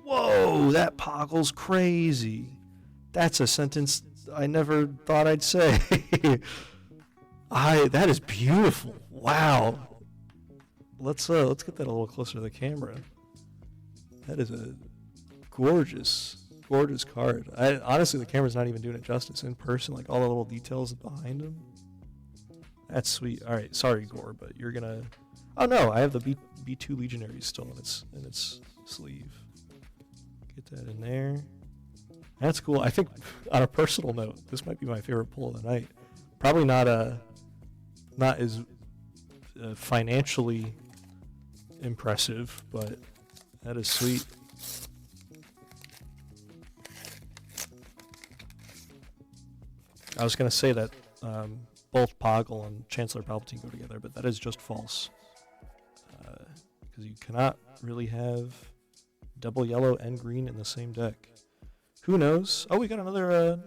Whoa, that Poggle's crazy. That's a sentence I never thought I'd say. That is beautiful. Wow. Let's get that a little closer to the camera. That is a gorgeous card. Honestly, the camera's not even doing it justice in person. Like all the little details behind him. That's sweet. All right, sorry, Gore, but you're gonna. Oh no, I have the B2 Legionary still in its sleeve. Get that in there. That's cool. I think on a personal note, this might be my favorite pull of the night. Probably not as financially impressive, but that is sweet. I was going to say that both Poggle and Chancellor Palpatine go together, but that is just false. Because you cannot really have double yellow and green in the same deck. Who knows? Oh, we got another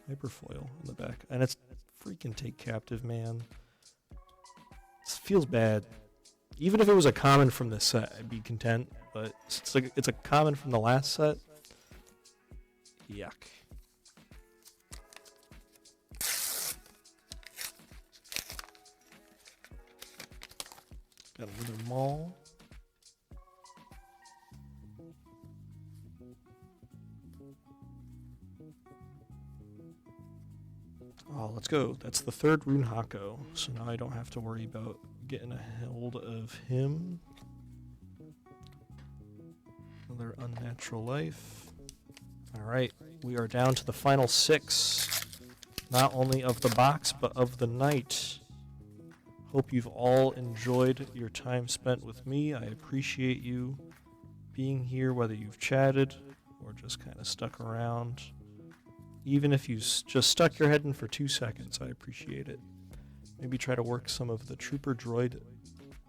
hyper foil in the back, and it's freaking Take Captive, man. It feels bad. Even if it was a common from this set, I'd be content. But it's a common from the last set. Yuck. Got another Maul. Oh, let's go. That's the third Rune Hako, so now I don't have to worry about getting a hold of him. Another Unnatural Life. Alright, we are down to the final 6. Not only of the box, but of the night. Hope you've all enjoyed your time spent with me. I appreciate you being here, whether you've chatted or just kind of stuck around. Even if you just stuck your head in for 2 seconds, I appreciate it. Maybe try to work some of the Trooper Droid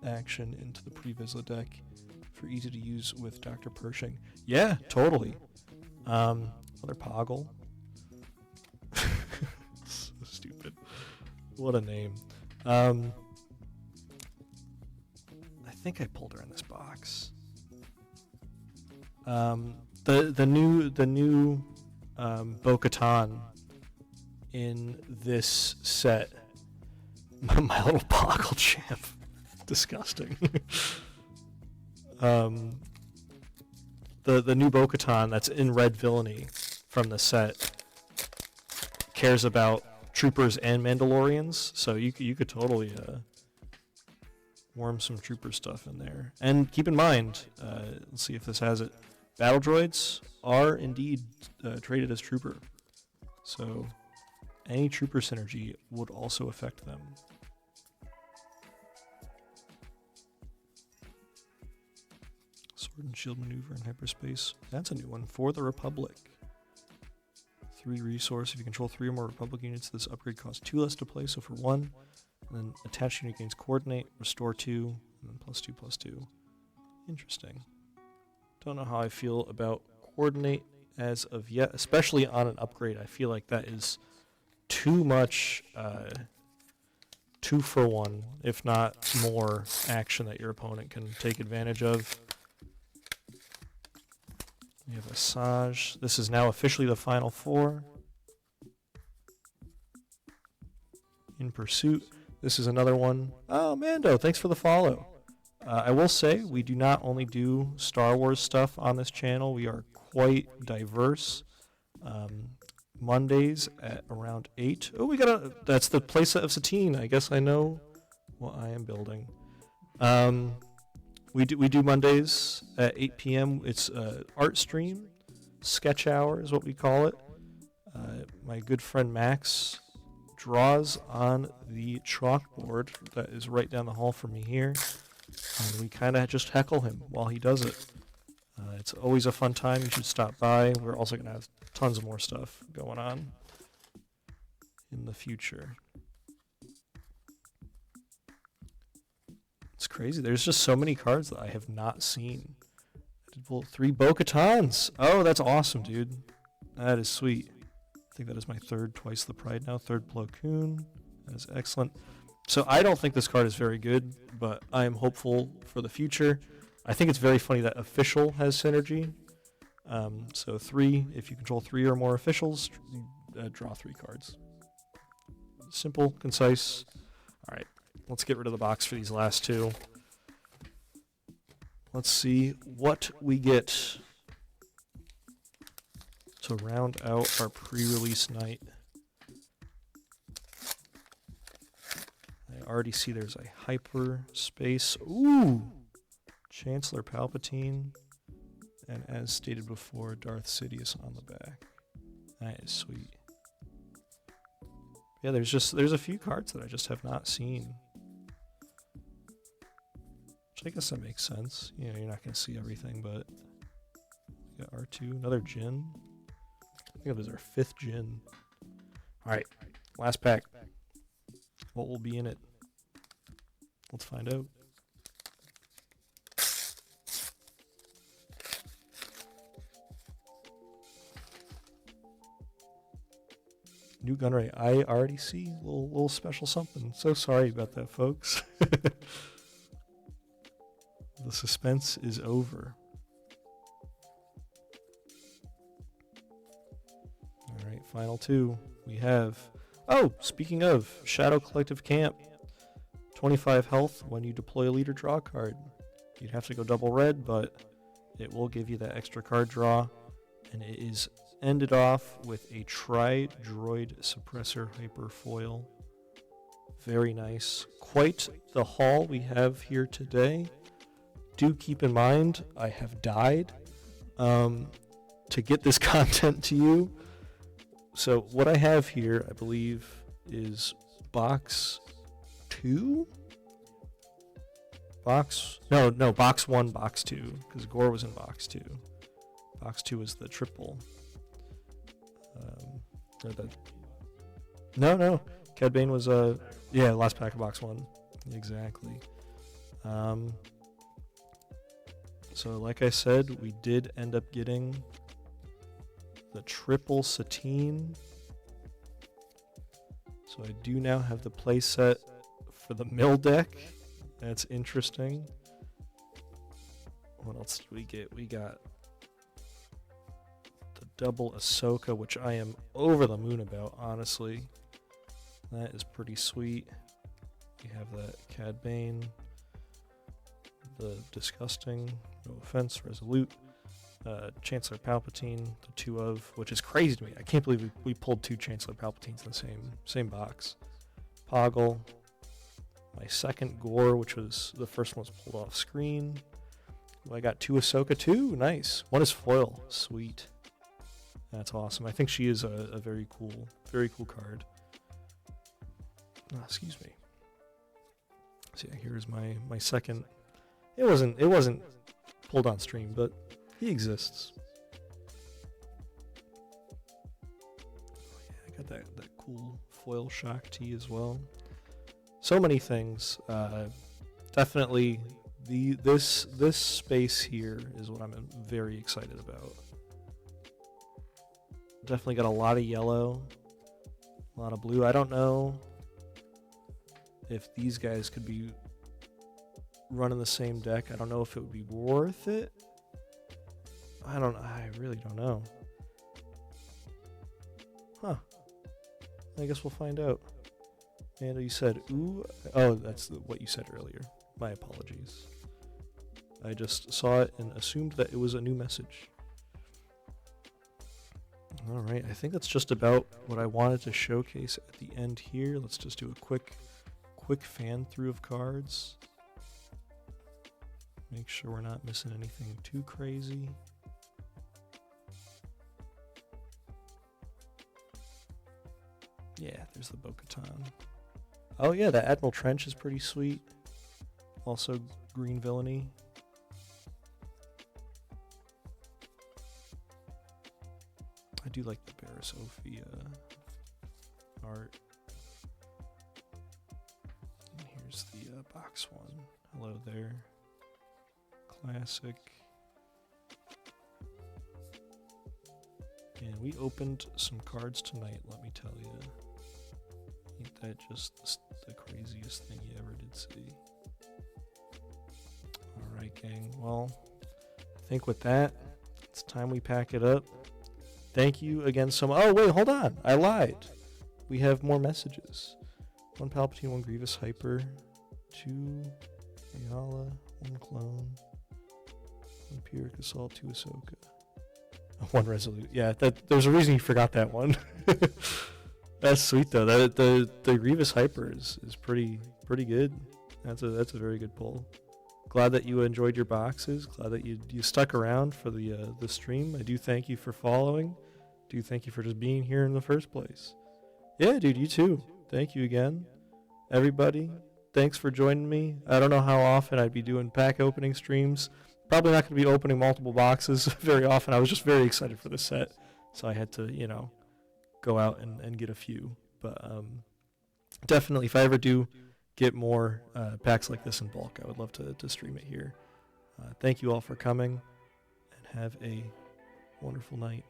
action into the pre-Vizsla deck for easy to use with Dr. Pershing. Yeah, totally. Another Poggle. So stupid. What a name. I think I pulled her in this box. The new Bo-Katan in this set. My little Boggle Champ. Disgusting. The new Bo-Katan that's in Red Villainy from the set cares about troopers and Mandalorians, so you could totally worm some trooper stuff in there. And keep in mind, let's see if this has it. Battle droids are indeed traded as trooper, so any trooper synergy would also affect them. Sword and shield maneuver in hyperspace. That's a new one for the Republic. 3 resource. If you control 3 or more Republic units, this upgrade costs 2 less to play, so for 1. And then attached unit gains coordinate, restore 2, and then +2/+2. Interesting. Don't know how I feel about coordinate as of yet, especially on an upgrade. I feel like that is too much 2 for 1, if not more, action that your opponent can take advantage of. We have Asajj. This is now officially the final 4. In Pursuit. This is another one. Oh, Mando, thanks for the follow. I will say, we do not only do Star Wars stuff on this channel. We are quite diverse. Mondays at around 8. Oh, that's the playset of Satine. I guess I know what I am building. We do Mondays at 8 p.m. It's art stream, sketch hour is what we call it. My good friend Max draws on the chalkboard that is right down the hall from me here, and we kind of just heckle him while he does it. It's always a fun time. You should stop by. We're also going to have tons of more stuff going on in the future. It's crazy. There's just so many cards that I have not seen. I did pull 3 Bo-Katans. Oh, that's awesome, dude. That is sweet. I think that is my 3rd Twice the Pride now. 3rd Plo Koon. That is excellent. So I don't think this card is very good, but I am hopeful for the future. I think it's very funny that Official has synergy. So 3, if you control 3 or more officials, draw 3 cards. Simple, concise. All right. Let's get rid of the box for these last 2. Let's see what we get to round out our pre-release night. I already see there's a hyperspace. Ooh! Chancellor Palpatine. And as stated before, Darth Sidious on the back. That is sweet. Yeah, there's a few cards that I just have not seen. Which I guess that makes sense. You know, you're not going to see everything, but we got R2, another Jin. I think that was our 5th Jin. Alright, last pack. What will be in it? Let's find out. New Gunray. I already see a little special something. So sorry about that, folks. The suspense is over. Alright, final 2. We have... Oh, speaking of, Shadow Collective Camp. 25 health when you deploy a leader draw card. You'd have to go double red, but it will give you that extra card draw. And it is ended off with a Tri-Droid Suppressor Hyper Foil. Very nice. Quite the haul we have here today. Do keep in mind, I have died to get this content to you. So what I have here, I believe, is box 2? Box 1, box 2, because Gore was in box 2. Box 2 is the triple. No. Cad Bane was last pack of box 1. Exactly. So like I said, we did end up getting the triple Satine. So I do now have the play set for the mill deck. That's interesting. What else did we get? We got the double Ahsoka, which I am over the moon about, honestly. That is pretty sweet. We have that Cad Bane, the Disgusting, no offense, Resolute, Chancellor Palpatine, the two of, which is crazy to me. I can't believe we pulled two Chancellor Palpatines in the same box. Poggle, my second Gore, which was the first one was pulled off screen. I got two Ahsoka too. Nice. One is foil. Sweet. That's awesome. I think she is a very cool card. Excuse me. So yeah, here's my second. It wasn't pulled on stream, but he exists. Oh yeah, I got that cool foil shock tee as well. So many things. Definitely this space here is what I'm very excited about. Definitely got a lot of yellow, a lot of blue. I don't know if these guys could be running the same deck. I don't know if it would be worth it. I really don't know. Huh. I guess we'll find out. And you said, ooh. Oh, that's what you said earlier. My apologies. I just saw it and assumed that it was a new message. Alright, I think that's just about what I wanted to showcase at the end here. Let's just do a quick fan through of cards. Make sure we're not missing anything too crazy. Yeah, there's the Bo-Katan. Oh yeah, the Admiral Trench is pretty sweet. Also green villainy. I do like the Sophia art. And here's the box one. Hello there. Classic. And we opened some cards tonight, let me tell you. Ain't that just the craziest thing you ever did see? Alright, gang. Well, I think with that, it's time we pack it up. Thank you again so much. Oh, wait, hold on. I lied. We have more messages. 1 Palpatine, 1 Grievous Hyper, 2 Ayala, 1 Clone, 1 Pyrrhic Assault, 2 Ahsoka, 1 Resolute. Yeah, there's a reason you forgot that one. That's sweet though. The Grievous Hyper is pretty good. That's a very good pull. Glad that you enjoyed your boxes. Glad that you stuck around for the stream. I do thank you for following. Do thank you for just being here in the first place. Yeah, dude, you too. Thank you again, everybody. Thanks for joining me. I don't know how often I'd be doing pack opening streams. Probably not going to be opening multiple boxes very often. I was just very excited for the set, so I had to, go out and get a few. But definitely, if I ever do get more packs like this in bulk, I would love to stream it here. Thank you all for coming, and have a wonderful night.